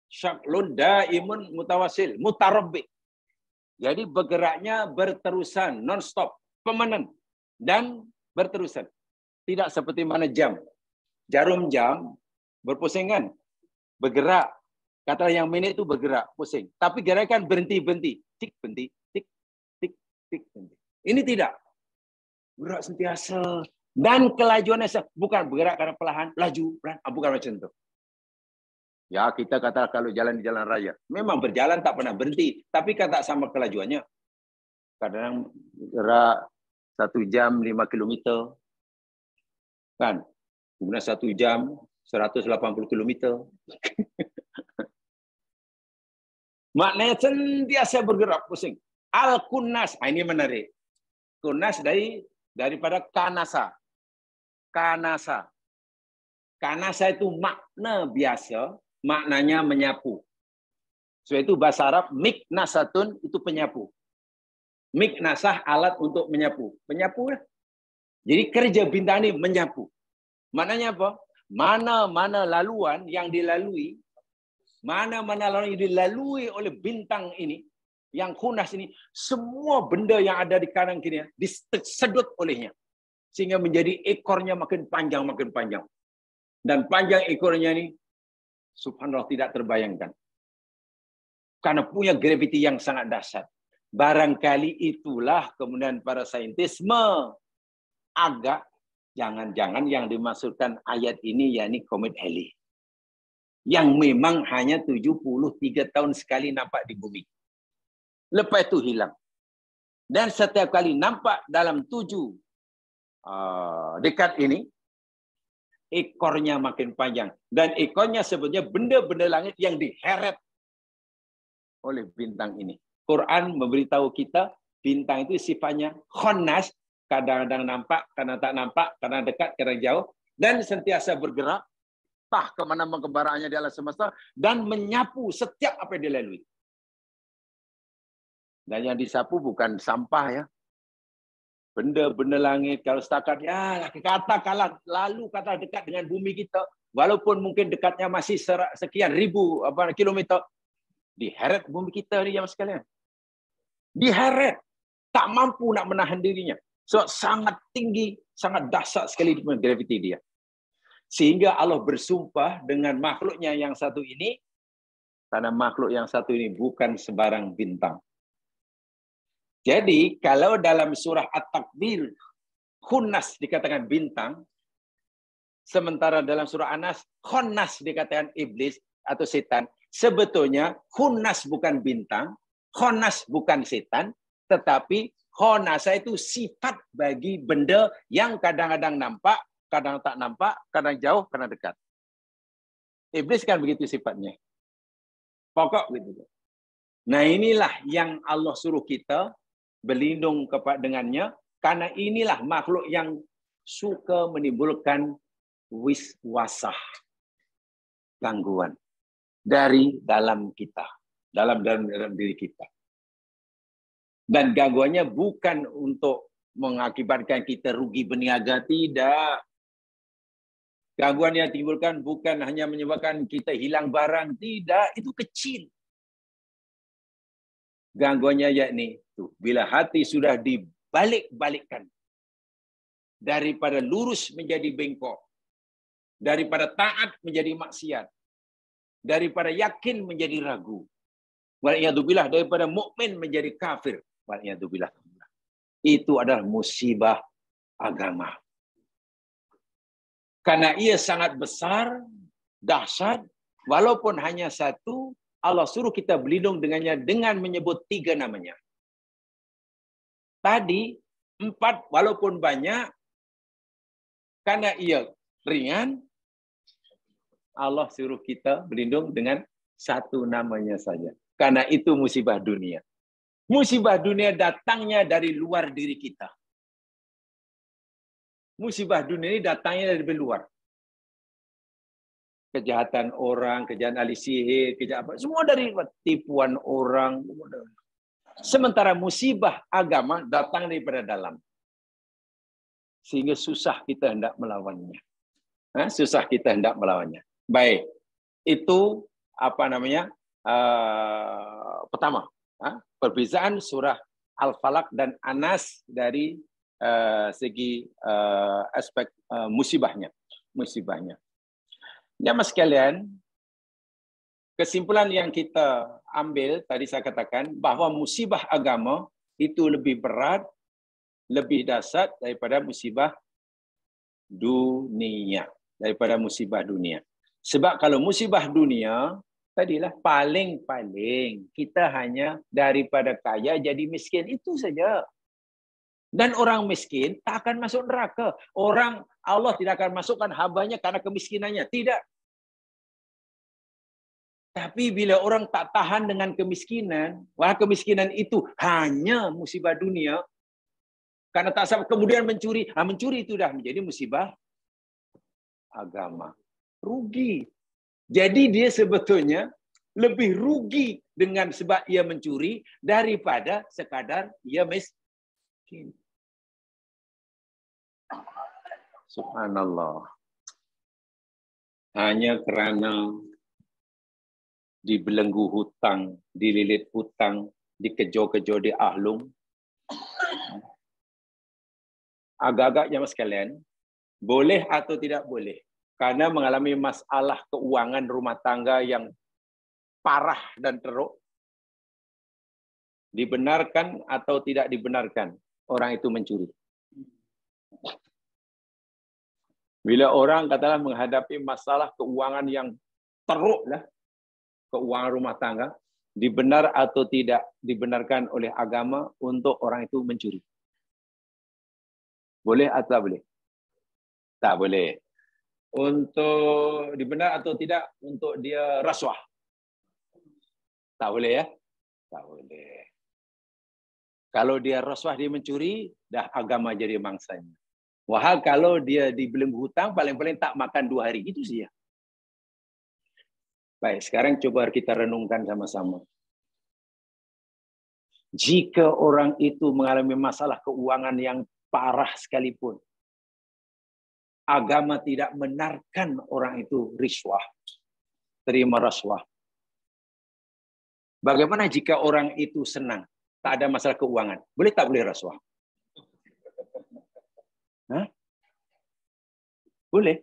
Syaklun daimun mutawasil. Mutarabbi. Jadi bergeraknya berterusan. Non-stop. Permanen. Dan berterusan. Tidak seperti mana jam. Jarum jam berpusing kan? Bergerak. Kata yang minit itu bergerak. Pusing. Tapi gerakan berhenti-berhenti. Tik, berhenti. Tik, tik, tik, berhenti. Ini tidak. Gerak sentiasa. Dan kelajuannya bukan bergerak karena perlahan, laju, bukan macam itu. Ya, kita kata kalau jalan di jalan raya. Memang berjalan tak pernah berhenti. Tapi kan tak sama kelajuannya. Kadang gerak 1 jam 5 kilometer. Kan? Kemudian 1 jam 180 kilometer. Maknanya sentiasa bergerak, pusing. Al-Kunnas. Ini menarik. Kunnas daripada kanasa. Kanasa. Kanasa itu makna biasa, maknanya menyapu. Sebab itu bahasa Arab miknasatun itu penyapu. Miknasah alat untuk menyapu. Penyapu lah. Jadi kerja bintang ini menyapu. Maknanya apa? Mana-mana laluan yang dilalui, mana-mana laluan yang dilalui oleh bintang ini, yang khunas ini, semua benda yang ada di kanan kiri disedut olehnya. Sehingga menjadi ekornya makin panjang, makin panjang. Dan panjang ekornya ini, subhanallah tidak terbayangkan. Karena punya graviti yang sangat dahsyat. Barangkali itulah kemudian para saintis agak jangan-jangan yang dimaksudkan ayat ini yakni komet Halley. Yang memang hanya 73 tahun sekali nampak di bumi. Lepas itu hilang. Dan setiap kali nampak dalam 7 dekad ini, ekornya makin panjang. Dan ekornya sebetulnya benda-benda langit yang diheret oleh bintang ini. Quran memberitahu kita bintang itu sifatnya khannas, kadang-kadang nampak, kadang tak nampak, kadang dekat, kadang jauh, dan sentiasa bergerak, entah kemana kebaraannya di alam semesta, dan menyapu setiap apa yang dilalui. Dan yang disapu bukan sampah ya, benda-benda langit. Kalau setakat ya katakanlah lalu kata dekat dengan bumi kita, walaupun mungkin dekatnya masih sekian ribu kilometer, diheret bumi kita ni jemaah sekalian. Diheret. Tak mampu nak menahan dirinya. So, sangat tinggi, sangat dahsyat sekali graviti dia. Sehingga Allah bersumpah dengan makhluknya yang satu ini, karena makhluk yang satu ini bukan sebarang bintang. Jadi, kalau dalam surah At-Takbir, khunnas dikatakan bintang, sementara dalam surah Anas, khunnas dikatakan iblis atau setan, sebetulnya khunnas bukan bintang, khunnas bukan setan, tetapi khunasa itu sifat bagi benda yang kadang-kadang nampak, kadang tak nampak, kadang jauh, kadang dekat. Iblis kan begitu sifatnya. Pokok begitu. Nah inilah yang Allah suruh kita berlindung kepada dengannya, karena inilah makhluk yang suka menimbulkan wiswasah, gangguan dari dalam kita, dalam diri kita. Dan gangguannya bukan untuk mengakibatkan kita rugi berniaga, tidak. Gangguan yang timbulkan bukan hanya menyebabkan kita hilang barang, tidak, itu kecil. Gangguannya yakni itu, bila hati sudah dibalik-balikkan daripada lurus menjadi bengkok, daripada taat menjadi maksiat, daripada yakin menjadi ragu, waliyadzubillah, daripada mukmin menjadi kafir, waliyadzubillah. Itu adalah musibah agama. Karena ia sangat besar, dahsyat, walaupun hanya satu, Allah suruh kita berlindung dengannya dengan menyebut 3 namanya. Tadi 4 walaupun banyak, karena ia ringan, Allah suruh kita berlindung dengan 1 namanya saja. Karena itu musibah dunia. Musibah dunia datangnya dari luar diri kita. Musibah dunia ini datangnya dari luar. Kejahatan orang, kejahatan ahli sihir, kejahatan semua dari tipuan orang. Sementara musibah agama datang daripada dalam. Sehingga susah kita hendak melawannya. Susah kita hendak melawannya. Baik. Itu pertama. Perbezaan surah Al-Falaq dan Anas dari segi aspek musibahnya. Jemaah sekalian, kesimpulan yang kita ambil tadi saya katakan bahwa musibah agama itu lebih berat, lebih dahsyat daripada musibah dunia, Sebab kalau musibah dunia tadilah paling-paling kita hanya daripada kaya jadi miskin, itu saja. Dan orang miskin tak akan masuk neraka. Allah tidak akan masukkan hambanya karena kemiskinannya. Tidak. Tapi bila orang tak tahan dengan kemiskinan, kemiskinan itu hanya musibah dunia, karena tak sampai kemudian mencuri. Mencuri itu dah menjadi musibah agama. Rugi. Jadi dia sebetulnya lebih rugi dengan sebab ia mencuri daripada sekadar ia miskin. Subhanallah. Hanya kerana dibelenggu hutang, dililit hutang, dikejar-kejar di ahlung. Agak-agak jemaah sekalian, boleh atau tidak boleh? Karena mengalami masalah keuangan rumah tangga yang parah dan teruk, dibenarkan atau tidak dibenarkan orang itu mencuri? Bila orang katalah menghadapi masalah keuangan yang teruk lah, keuangan rumah tangga, dibenar atau tidak dibenarkan oleh agama untuk orang itu mencuri? Boleh atau tak boleh? Tak boleh. Untuk dibenar atau tidak untuk dia rasuah? Tak boleh ya? Tak boleh. Kalau dia rasuah, dia mencuri, dah agama jadi mangsanya. Wahal kalau dia dibelenggu hutang, paling-paling tak makan 2 hari. Itu saja. Baik, sekarang coba kita renungkan sama-sama. Jika orang itu mengalami masalah keuangan yang parah sekalipun, agama tidak benarkan orang itu rishwah, terima rasuah. Bagaimana jika orang itu senang, tak ada masalah keuangan? Boleh tak boleh rasuah? Hah? Boleh.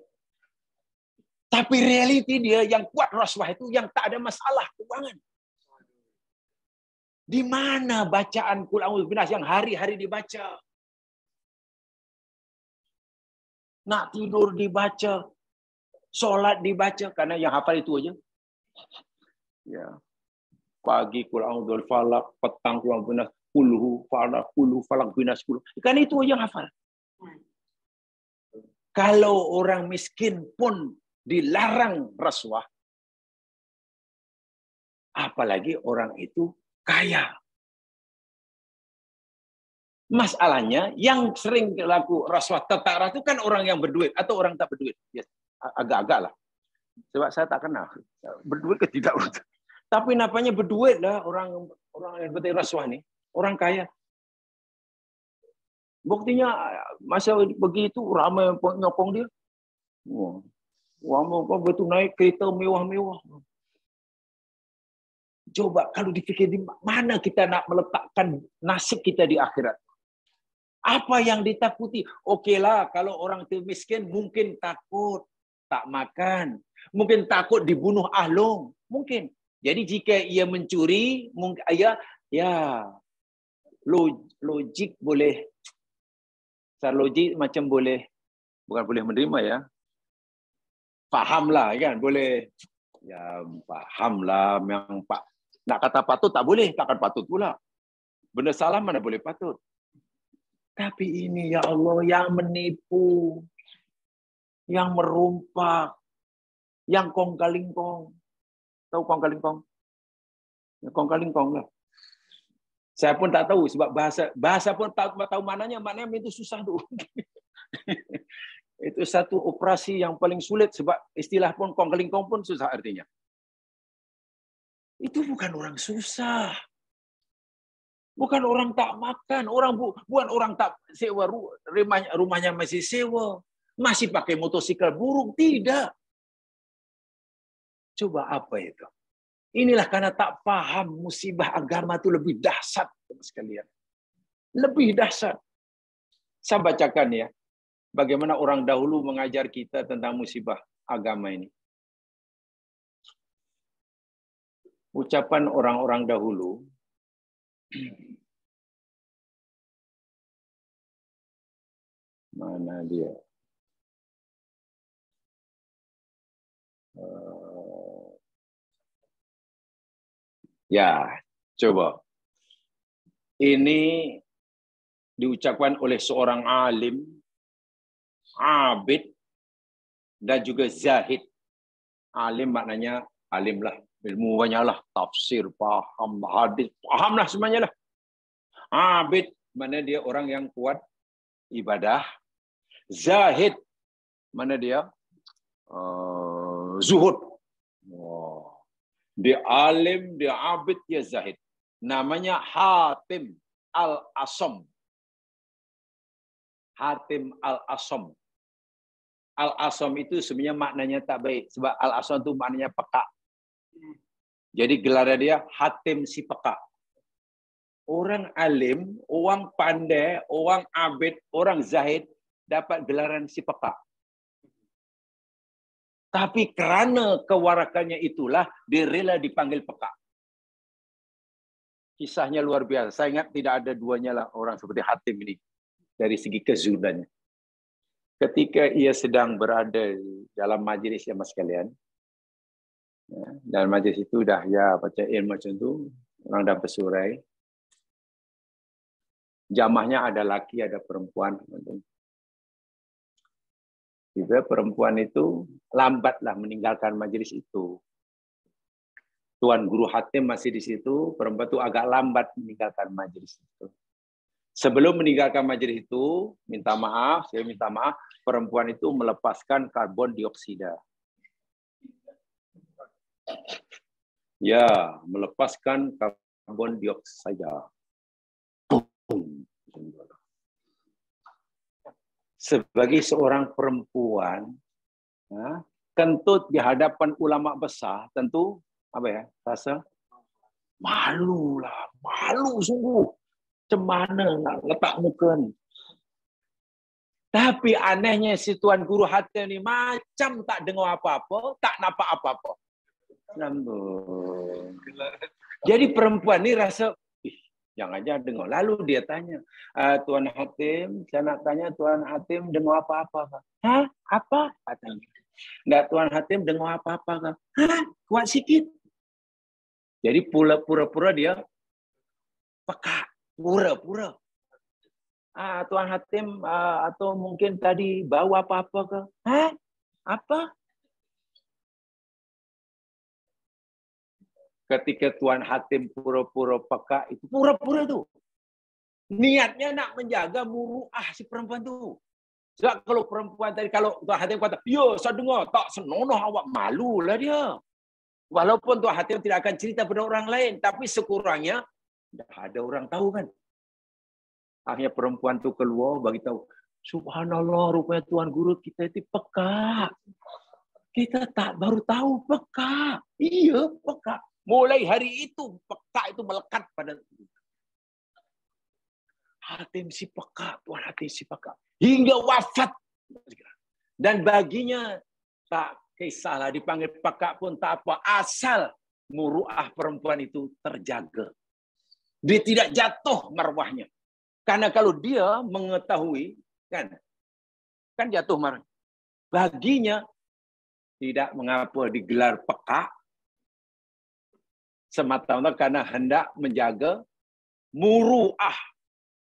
Tapi realiti dia yang kuat rasuah itu yang tak ada masalah keuangan. Di mana bacaan Qul A'udzu Binas yang hari-hari dibaca? Nak tidur dibaca, solat dibaca, karena yang hafal itu aja. Ya. Pagi Qul A'udzu Falaq, petang Qul A'udzu Binas, kulhu falaq, kulhu falaq binas kulhu. Kan itu aja yang hafal. Kalau orang miskin pun dilarang rasuah, apalagi orang itu kaya. Masalahnya yang sering laku rasuah tetara itu kan orang yang berduit atau orang tak berduit. Ya, agak-agak lah. Sebab saya tak kenal. Berduit ke tidak. Tapi napanya berduit lah orang yang berarti rasuah ni. Orang kaya. Buktinya masa begitu ramai nyokong dia. Wah, betul naik kereta mewah-mewah. Coba kalau dipikir di mana kita nak meletakkan nasib kita di akhirat. Apa yang ditakuti? Okeylah, kalau orang itu miskin mungkin takut tak makan, mungkin takut dibunuh ahlung, mungkin. Jadi jika ia mencuri, mungkin ya logik boleh, secara logik macam boleh, bukan boleh menerima ya, fahamlah kan, boleh ya fahamlah memang pak. Nak kata patut tak boleh, takkan patut pula. Benda salah mana boleh patut. Tapi ini ya Allah yang menipu, yang merumpak, yang kong kaling kong. Tahu kong kaling kong? Ya, kong kaling kong lah. Saya pun tak tahu sebab bahasa pun tak tahu maknanya itu susah tu. Itu satu operasi yang paling sulit sebab istilah pun kong kaling kong pun susah artinya. Itu bukan orang susah. Bukan orang tak makan, bukan orang tak sewa rumahnya masih sewa, masih pakai motosikal buruk, tidak. Coba apa itu? Inilah karena tak paham musibah agama itu lebih dahsyat sekalian. Lebih dahsyat. Saya bacakan ya, bagaimana orang dahulu mengajar kita tentang musibah agama ini. Ucapan orang-orang dahulu, mana dia? Ya, coba. Ini diucapkan oleh seorang alim, abid, dan juga zahid. Alim maknanya alim lah, ilmu banyak lah, tafsir, paham, hadis, paham lah semuanya lah. Abid, mana dia orang yang kuat ibadah. Zahid, mana dia zuhud. Dia alim, dia abid, dia zahid. Namanya Hatim Al-Asam. Hatim Al-Asam. Al-Asam itu sebenarnya maknanya tak baik. Sebab Al-Asam itu maknanya peka. Jadi gelar dia Hatim si peka. Orang alim, orang pandai, orang abid, orang zahid dapat gelaran si peka. Tapi kerana kewarakannya itulah dia rela dipanggil peka. Kisahnya luar biasa. Saya ingat tidak ada duanya lah orang seperti Hatim ini dari segi kezuhudannya. Ketika ia sedang berada dalam majlis ya mas sekalian, dalam majlis itu dah ya baca ilmu macam tu, orang dah bersurai. Jamahnya ada laki, ada perempuan. Juga perempuan itu lambatlah meninggalkan majlis itu. Tuan Guru Hatim masih di situ, perempuan itu agak lambat meninggalkan majlis itu. Sebelum meninggalkan majlis itu, saya minta maaf, perempuan itu melepaskan karbon dioksida. Ya, melepaskan karbon dioksida. Sebagai seorang perempuan, kentut di hadapan ulama besar, tentu apa ya? Rasa malu lah, malu sungguh. Cemana nak letak muka ni. Tapi anehnya si Tuan Guru Hatim ni macam tak dengar apa-apa, tak nampak apa-apa. Jadi perempuan ni rasa, jangan-jangan dengar. Lalu dia tanya, Tuan Hatim, saya nak tanya Tuan Hatim dengar apa-apa? Hah? Apa? Katanya. Enggak, Tuan Hatim dengar apa-apa? Hah? Kuat sikit. Jadi pura-pura dia peka. Pura-pura. Tuan Hatim atau mungkin tadi bau apa-apa ke? Hah? Apa? Ketika Tuan Hatim pura-pura peka, itu pura-pura tu. Niatnya nak menjaga muruah si perempuan tu. Sebab kalau perempuan tadi, kalau Tuan Hatim kata, ya saya dengar, tak senonoh awak, malulah dia. Walaupun Tuan Hatim tidak akan cerita pada orang lain, tapi sekurangnya, dah ada orang tahu kan. Akhirnya perempuan tu keluar bagi tahu, subhanallah rupanya Tuan Guru kita itu peka. Kita tak baru tahu peka. Iya, peka. Mulai hari itu peka itu melekat pada Hatim si peka, Tuan Hatim si peka. Hingga wafat. Dan baginya tak kisahlah dipanggil peka pun tak apa, asal muruah perempuan itu terjaga. Dia tidak jatuh marwahnya. Karena kalau dia mengetahui, kan jatuh marwah. Baginya tidak mengapa digelar peka, semata-mata karena hendak menjaga muruah.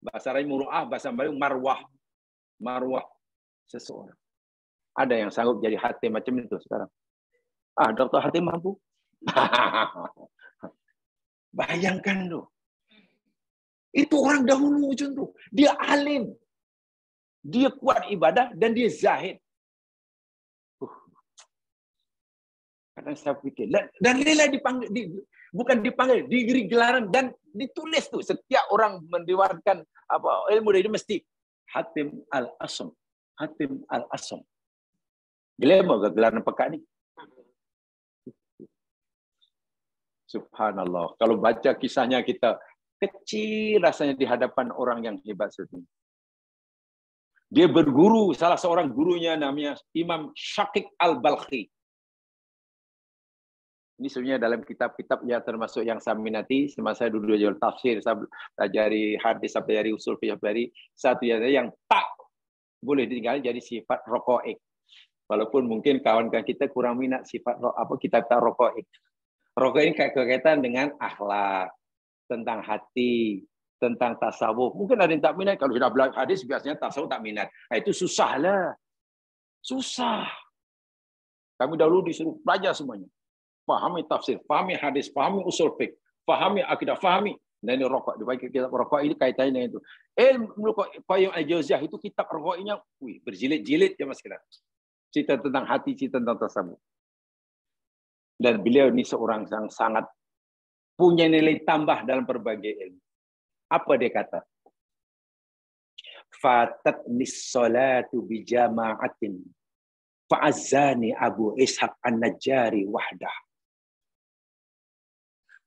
Bahasa Arab muruah, bahasa Melayu marwah. Marwah seseorang. Ada yang sanggup jadi Hatim macam itu sekarang. Dr. Hatim mampu. Bayangkan tu. Itu orang dahulu macam tu. Dia alim. Dia kuat ibadah dan dia zahid. Kadang saya fikir. Dan rela dipanggil, bukan dipanggil, diberi gelaran dan ditulis tu. Setiap orang mendewarkan ilmu dia mesti Hatim Al-Asam. Hatim Al-Asam. Glamour ke gelaran pekat ni? Subhanallah. Kalau baca kisahnya kita kecil rasanya di hadapan orang yang hebat seperti ini. Dia berguru, salah seorang gurunya namanya Imam Syaqiq Al-Balkhi. Ini sebenarnya dalam kitab-kitab ya termasuk yang saya minati semasa saya dulu belajar tafsir, saya pelajari hadis, saya pelajari usul fiqh, satu yang tak boleh ditinggal jadi sifat rokoik. Walaupun mungkin kawan-kawan kita kurang minat sifat kitab-kitab rokoik. Rokoik ini kaitan dengan akhlak, tentang hati, tentang tasawuf. Mungkin ada yang tak minat. Kalau sudah belajar hadis, biasanya tasawuf tak minat. Itu susahlah. Susah. Kami dahulu disuruh belajar semuanya. Fahami tafsir, fahami hadis, fahami usul fiqh, fahami akidah, fahami. Dan ini rokok. Dibagi kitab rokok ini kaitannya dengan itu. Ilmu Qayyim Al-Jauziyah itu kitab rokoknya berjilid-jilid ya mas kira. Cerita tentang hati, cerita tentang tasawuf. Dan beliau ini seorang yang sangat punya nilai tambah dalam berbagai ilmu. Apa dia kata? Fatatni sholatu bi jama'atin fa'azzani Abu Ishaq An-Najjari wahdah.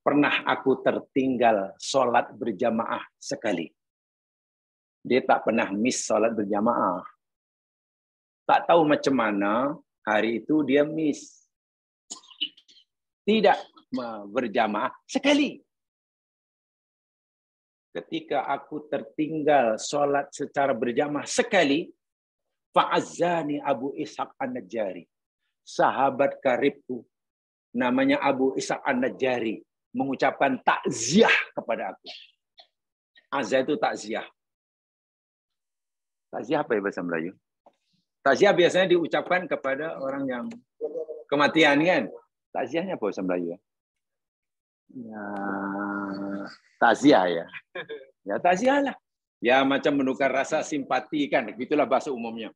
Pernah aku tertinggal sholat berjamaah sekali. Dia tak pernah miss sholat berjamaah. Tak tahu macam mana hari itu dia miss. Tidak berjamaah sekali. Ketika aku tertinggal sholat secara berjamaah sekali, fa'azzani Abu Ishaq An-Najjari. Sahabat karibku, namanya Abu Ishaq An-Najjari, mengucapkan takziah kepada aku. Azah itu takziah. Takziah apa ya bahasa Melayu? Takziah biasanya diucapkan kepada orang yang kematian kan? Takziahnya apa bahasa Melayu ya? Ya, takziah ya. Ya takziah lah. Ya macam menukar rasa simpati kan, begitulah bahasa umumnya.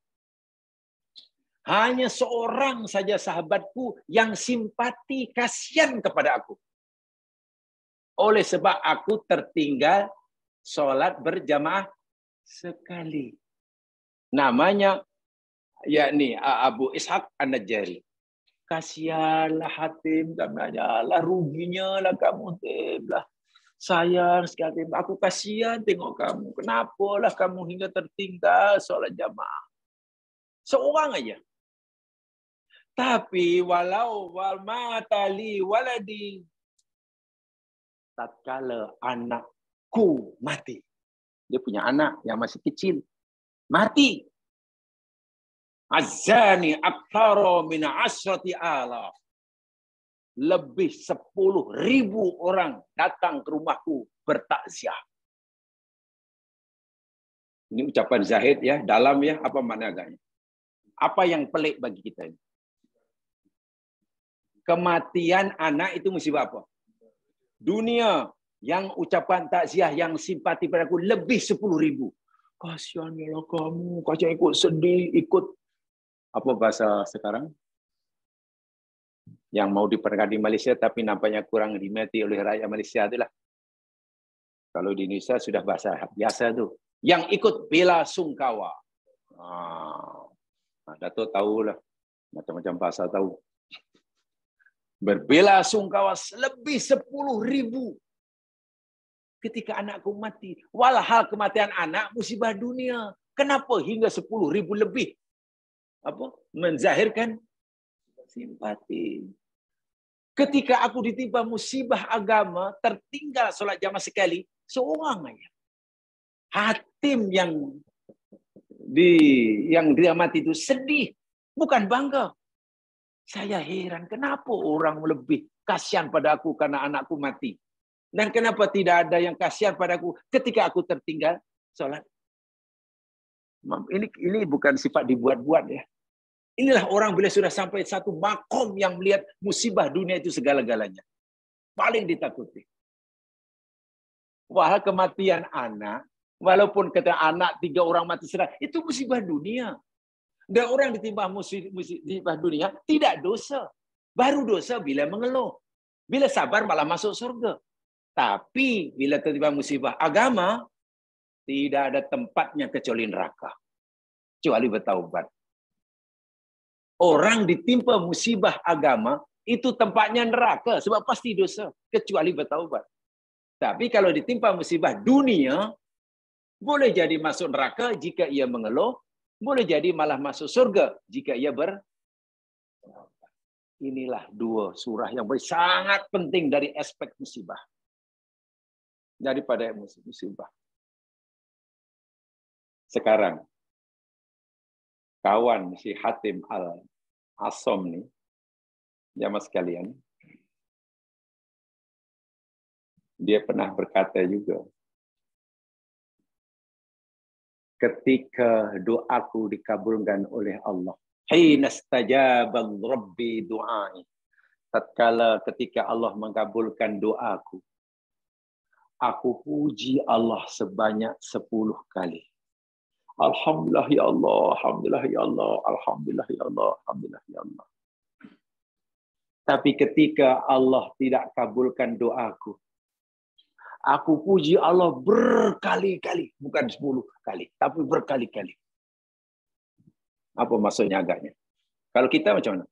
Hanya seorang saja sahabatku yang simpati kasihan kepada aku. Oleh sebab aku tertinggal sholat berjamaah sekali. Namanya yakni Abu Ishaq An-Najjari. Kasihanlah Hatim, lah ruginya lah kamu Tim lah. Sayang sekali, aku kasihan tengok kamu. Kenapalah kamu hingga tertinggal sholat jamaah? Seorang aja. Tapi walau wal matali waladi, tatkala anakku mati, dia punya anak yang masih kecil mati. Azani aktsara min 'ashrati alaf. Lebih 10.000 orang datang ke rumahku bertakziah. Ini ucapan Zahid ya, dalam ya, apa makna agaknya? Apa yang pelik bagi kita ini? Kematian anak itu musibah apa? Dunia yang ucapan takziah yang simpati padaku lebih 10.000. Kasihanlah kamu, kasihan ikut sedih, ikut apa bahasa sekarang? Yang mau diperkara di Malaysia tapi nampaknya kurang diminati oleh rakyat Malaysia itulah. Kalau di Indonesia sudah bahasa biasa tu. Yang ikut bela sungkawa. Dato' tahulah. Macam-macam bahasa tahu. Berbela sungkawa lebih 10.000 ketika anakku mati. Walhal kematian anak musibah dunia. Kenapa hingga 10.000 lebih menzahirkan simpati? Ketika aku ditimpa musibah agama, tertinggal sholat jamaah sekali, seorang aja. Hatim yang dia mati itu sedih, bukan bangga. Saya heran, kenapa orang lebih kasihan pada aku karena anakku mati? Dan kenapa tidak ada yang kasihan padaku ketika aku tertinggal sholat? Ini bukan sifat dibuat-buat ya. Inilah orang bila sudah sampai satu makom yang melihat musibah dunia itu segala-galanya. Paling ditakuti. Wahal kematian anak, walaupun kata anak 3 orang mati sedang, itu musibah dunia. Dan orang ditimpa musibah dunia tidak dosa. Baru dosa bila mengeluh. Bila sabar malah masuk surga. Tapi bila tertimpa musibah agama, tidak ada tempatnya kecuali neraka. Kecuali bertaubat. Orang ditimpa musibah agama, itu tempatnya neraka. Sebab pasti dosa. Kecuali bertaubat. Tapi kalau ditimpa musibah dunia, boleh jadi masuk neraka jika ia mengeluh. Boleh jadi malah masuk surga jika ia bertaubat. Inilah 2 surah yang sangat penting dari aspek musibah. Daripada musibah. Sekarang, kawan si Hatim Al-Asom nih, jamaah sekalian, dia pernah berkata juga, ketika doaku dikabulkan oleh Allah, hina istajaba rabbi du'ai, tatkala ketika Allah mengabulkan doaku, aku puji Allah sebanyak 10 kali. Alhamdulillah ya Allah, alhamdulillah ya Allah, alhamdulillah ya Allah, alhamdulillah ya Allah. Tapi ketika Allah tidak kabulkan doaku, aku puji Allah berkali-kali, bukan 10 kali, tapi berkali-kali. Apa maksudnya agaknya? Kalau kita macam mana?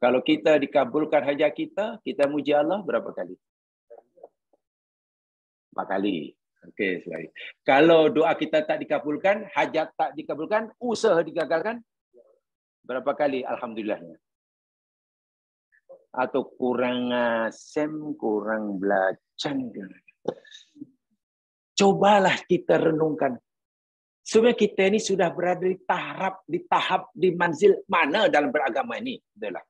Kalau kita dikabulkan hajat kita, kita muji Allah berapa kali? 4 kali. Okey, sekali. Kalau doa kita tak dikabulkan, hajat tak dikabulkan, usaha digagalkan, berapa kali alhamdulillahnya? Atau kurang asem, kurang belacan. Cobalah kita renungkan. Sebenarnya kita ini sudah berada di manzil mana dalam beragama ini? Itulah.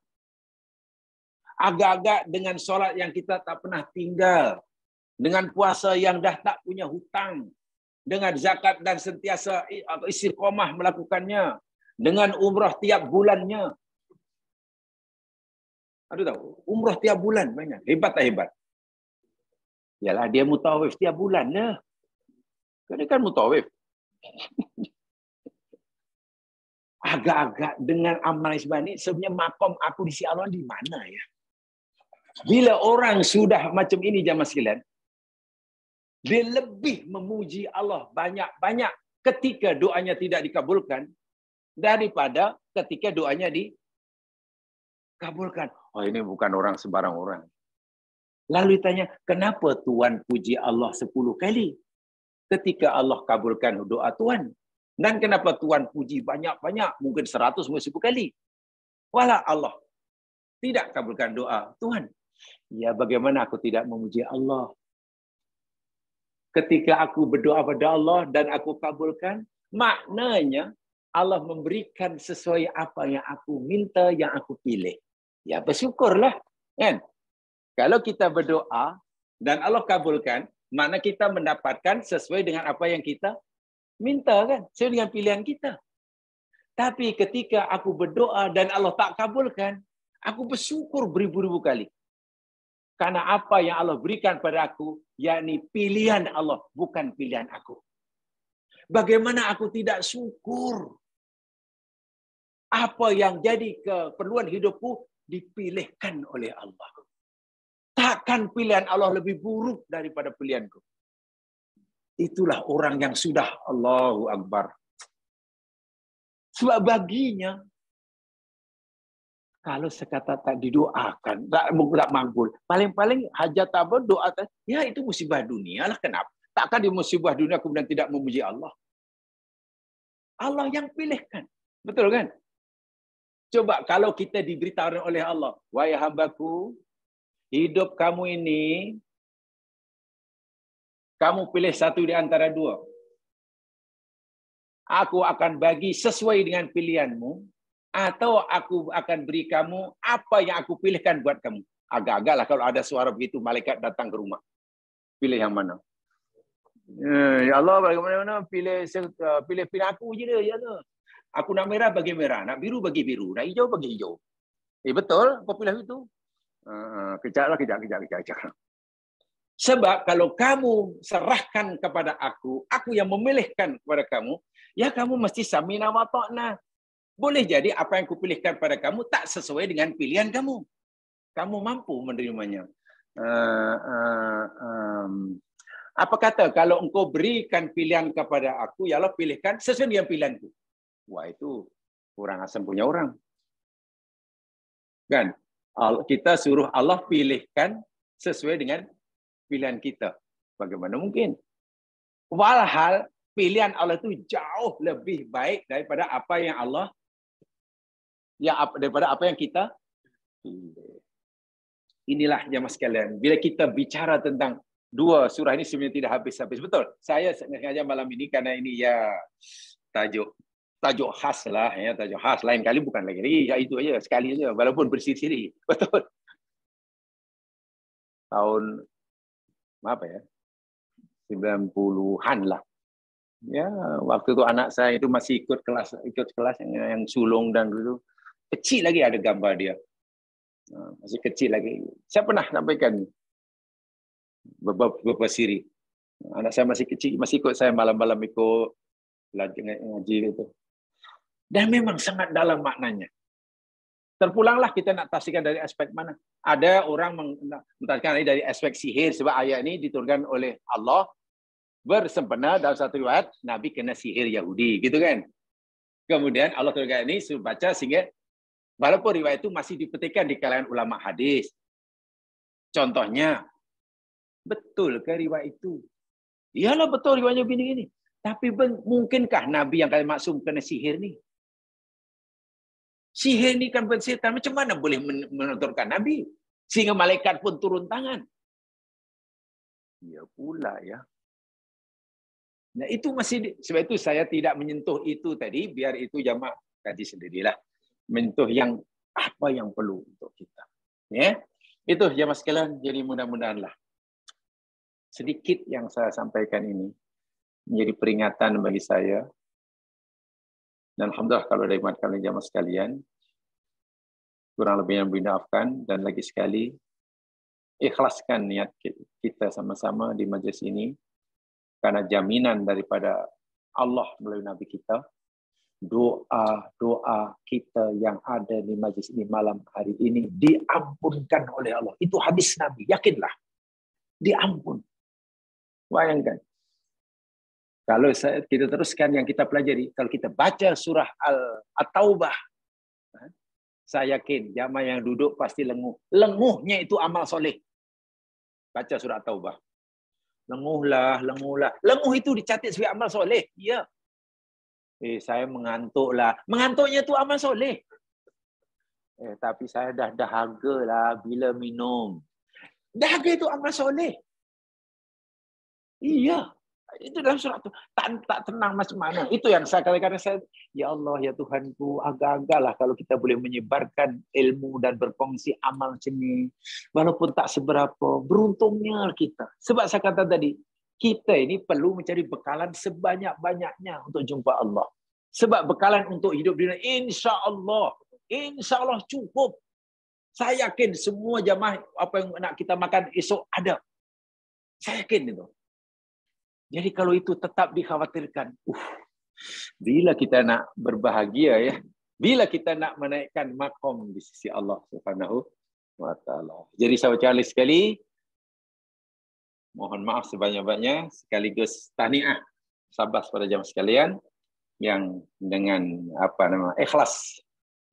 Agak-agak dengan solat yang kita tak pernah tinggal, dengan puasa yang dah tak punya hutang, dengan zakat dan sentiasa istiqomah melakukannya, dengan umrah tiap bulannya. Ada tahu? Umrah tiap bulan banyak. Hebat tak hebat? Yalah, dia mutawif tiap bulan lah. Dia kan mutawif. Agak-agak dengan amal sebani, sebenarnya makom aku di sisi Allah di mana ya? Bila orang sudah macam ini jamaah sekalian, dia lebih memuji Allah banyak-banyak ketika doanya tidak dikabulkan daripada ketika doanya dikabulkan. Oh, ini bukan orang sembarang orang. Lalu ditanya, kenapa Tuhan puji Allah 10 kali ketika Allah kabulkan doa Tuhan? Dan kenapa Tuhan puji banyak-banyak, mungkin 100, mungkin 10 kali? Walau Allah tidak kabulkan doa Tuhan. Ya, bagaimana aku tidak memuji Allah? Ketika aku berdoa pada Allah dan aku kabulkan, maknanya Allah memberikan sesuai apa yang aku minta, yang aku pilih. Ya, bersyukurlah. Kan? Kalau kita berdoa dan Allah kabulkan, makna kita mendapatkan sesuai dengan apa yang kita minta, kan? Sesuai dengan pilihan kita. Tapi ketika aku berdoa dan Allah tak kabulkan, aku bersyukur beribu-ribu kali. Karena apa yang Allah berikan pada aku, yakni pilihan Allah, bukan pilihan aku. Bagaimana aku tidak syukur? Apa yang jadi keperluan hidupku dipilihkan oleh Allah. Takkan pilihan Allah lebih buruk daripada pilihanku. Itulah orang yang sudah Allahu Akbar. Sebab baginya, kalau sekata tak didoakan, tak makbul. Paling-paling hajat apa, doa, ya itu musibah dunia lah. Kenapa? Takkan di musibah dunia kemudian tidak memuji Allah. Allah yang pilihkan. Betul kan? Coba kalau kita diberitahu oleh Allah, wahai hambaku, hidup kamu ini, kamu pilih satu di antara dua. Aku akan bagi sesuai dengan pilihanmu, atau aku akan beri kamu apa yang aku pilihkan buat kamu. Agak-agak lah kalau ada suara begitu, malaikat datang ke rumah. Pilih yang mana? Ya Allah, bagaimana pilih aku je dia. Ya Allah. Aku nak merah bagi merah, nak biru bagi biru, nak hijau bagi hijau. Betul, kau pilih itu. Kejap. Sebab kalau kamu serahkan kepada aku yang memilihkan kepada kamu, ya kamu mesti samina wa ta'na. Boleh jadi apa yang kupilihkan pada kamu tak sesuai dengan pilihan kamu. Kamu mampu menerimanya. Apa kata kalau engkau berikan pilihan kepada aku, ya Allah pilihkan sesuai dengan pilihanku. Wah, itu kurang asam punya orang. Kan? Kita suruh Allah pilihkan sesuai dengan pilihan kita. Bagaimana mungkin? Walhal pilihan Allah itu jauh lebih baik daripada apa yang Allah daripada apa yang kita pilih. Inilah jemaah sekalian. Bila kita bicara tentang dua surah ini sebenarnya tidak habis-habis. Betul. Saya sengaja malam ini karena ini ya tajuk khas lah, ya, tajuk khas. Lain kali bukan lagi. Ya itu aja sekali aja walaupun bersiri-siri. Betul. Tahun apa ya? 90-an lah. Ya, waktu itu anak saya itu masih ikut kelas yang sulung dan dulu kecil lagi ada gambar dia. Masih kecil lagi. Saya pernah sampaikan beberapa siri. Anak saya masih kecil, masih ikut saya malam-malam ikut ngaji itu. Dan memang sangat dalam maknanya. Terpulanglah kita nak tafsirkan dari aspek mana. Ada orang mentafsirkan dari aspek sihir sebab ayat ini diturunkan oleh Allah bersempena dalam satu riwayat Nabi kena sihir Yahudi, gitu kan? Kemudian Allah turunkan ini suruh baca sehingga walaupun riwayat itu masih dipetikkan di kalangan ulama hadis. Contohnya, betul ke riwayat itu? Iyalah betul riwayatnya begini-gini. Tapi mungkinkah Nabi yang kali maksum kena sihir ni? Sihir ni kan setan. Macam mana boleh menentukan Nabi? Sehingga malaikat pun turun tangan. Ya pula ya. Nah, itu masih sebab itu saya tidak menyentuh itu tadi, biar itu jamaah tadi sendirilah. Menyentuh yang apa yang perlu untuk kita. Ya. Itu jamaah sekalian, jadi mudah-mudahanlah sedikit yang saya sampaikan ini menjadi peringatan bagi saya. Dan alhamdulillah kalau dari kalian jamaah sekalian, kurang lebih yang dimaafkan, dan lagi sekali ikhlaskan niat kita sama-sama di majlis ini karena jaminan daripada Allah melalui Nabi kita. Doa kita yang ada di majlis ini malam hari ini diampunkan oleh Allah. Itu hadis Nabi, yakinlah. Diampun. Bayangkan. Kalau kita teruskan yang kita pelajari, kalau kita baca surah At-Taubah, saya yakin jamaah yang duduk pasti lenguh. Lenguhnya itu amal soleh. Baca surah At-Taubah. Lenguhlah. Lenguh itu dicatat sebagai amal soleh. Ya. Saya mengantuklah. Mengantuknya itu amal soleh. Tapi saya dah dahaga lah bila minum. Dahaga itu amal soleh. Iya. Itu dalam surat itu. Tak tenang macam mana. Itu yang saya kadang-kadang saya, ya Allah, ya Tuhanku, agak-agaklah kalau kita boleh menyebarkan ilmu dan berkongsi amal macam ni. Walaupun tak seberapa, beruntungnya kita. Sebab saya kata tadi, kita ini perlu mencari bekalan sebanyak-banyaknya untuk jumpa Allah. Sebab bekalan untuk hidup dunia, insya Allah cukup. Saya yakin semua jamaah apa yang nak kita makan esok ada. Saya yakin itu. Jadi kalau itu tetap dikhawatirkan, bila kita nak berbahagia ya, bila kita nak menaikkan makom di sisi Allah Subhanahu wa taala. Jadi saya ucapkan sekali, mohon maaf sebanyak-banyaknya, sekaligus tahniah sahabat pada jamaah sekalian yang dengan ikhlas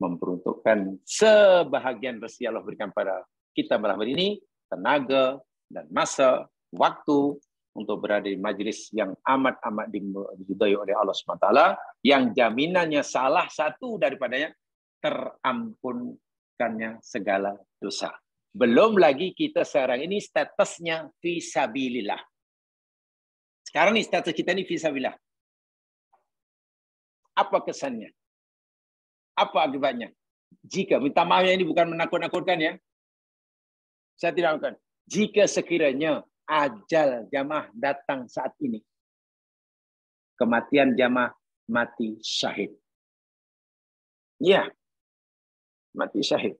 memperuntukkan sebahagian rezeki Allah berikan pada kita malam hari ini, tenaga dan masa, waktu untuk berada di majlis yang amat-amat diridai oleh Allah SWT, yang jaminannya salah satu daripadanya terampunkannya segala dosa. Belum lagi kita sekarang ini statusnya fisabilillah. Sekarang ni status kita ni fisabilillah. Apa kesannya? Apa akibatnya? Jika, minta maaf ini bukan menakut-nakutkan ya. Saya tidak akan. Jika sekiranya ajal jamaah datang saat ini, kematian jamaah mati syahid. Ya, mati syahid.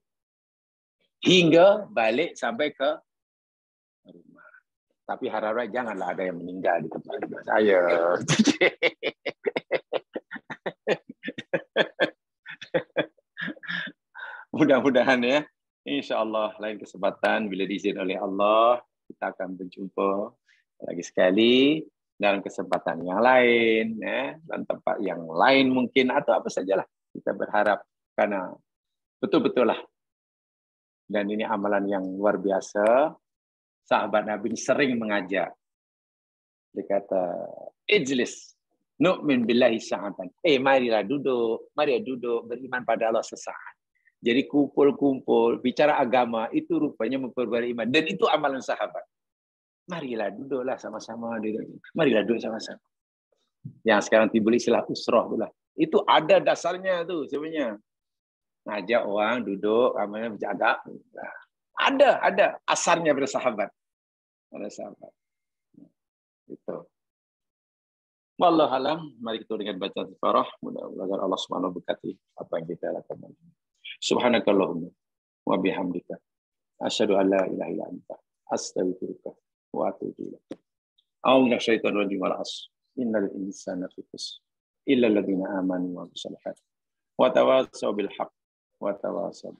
Hingga balik sampai ke rumah. Tapi harap-harap janganlah ada yang meninggal di tempat saya. Mudah-mudahan ya, insya-Allah lain kesempatan bila diizin oleh Allah kita akan berjumpa lagi sekali dalam kesempatan yang lain ya, dan tempat yang lain mungkin atau apa sajalah. Kita berharap karena betul-betul lah, dan ini amalan yang luar biasa. Sahabat Nabi sering mengajak. Dia kata, ijlis nu'min billahi sa'atan. Marilah duduk beriman pada Allah sesaat. Jadi kumpul-kumpul, bicara agama, itu rupanya memperbarui iman. Dan itu amalan sahabat. Marilah duduklah sama-sama. Marilah duduk sama-sama. Yang sekarang timbul istilah usrah itulah. Itu ada dasarnya tu sebenarnya. Ngajak orang duduk, amalnya berjaga. Ada asarnya bersahabat. Ada sahabat. Itu. Wallahu alam. Mari kita dengan bacaan istighfar. Mudah-mudahan Allah Subhanahu berkati apa yang kita lakukan. Subhanakallahumma wa bihamdika asyhadu an la ilaha illa anta astaghfiruka wa atubu ilaik. A'udzu minasyaitonir rajim. Innal insana fi khusr illa alladziina aamanu wa amilus shalihaati wa tawassaw bil haqq wa tawassaw.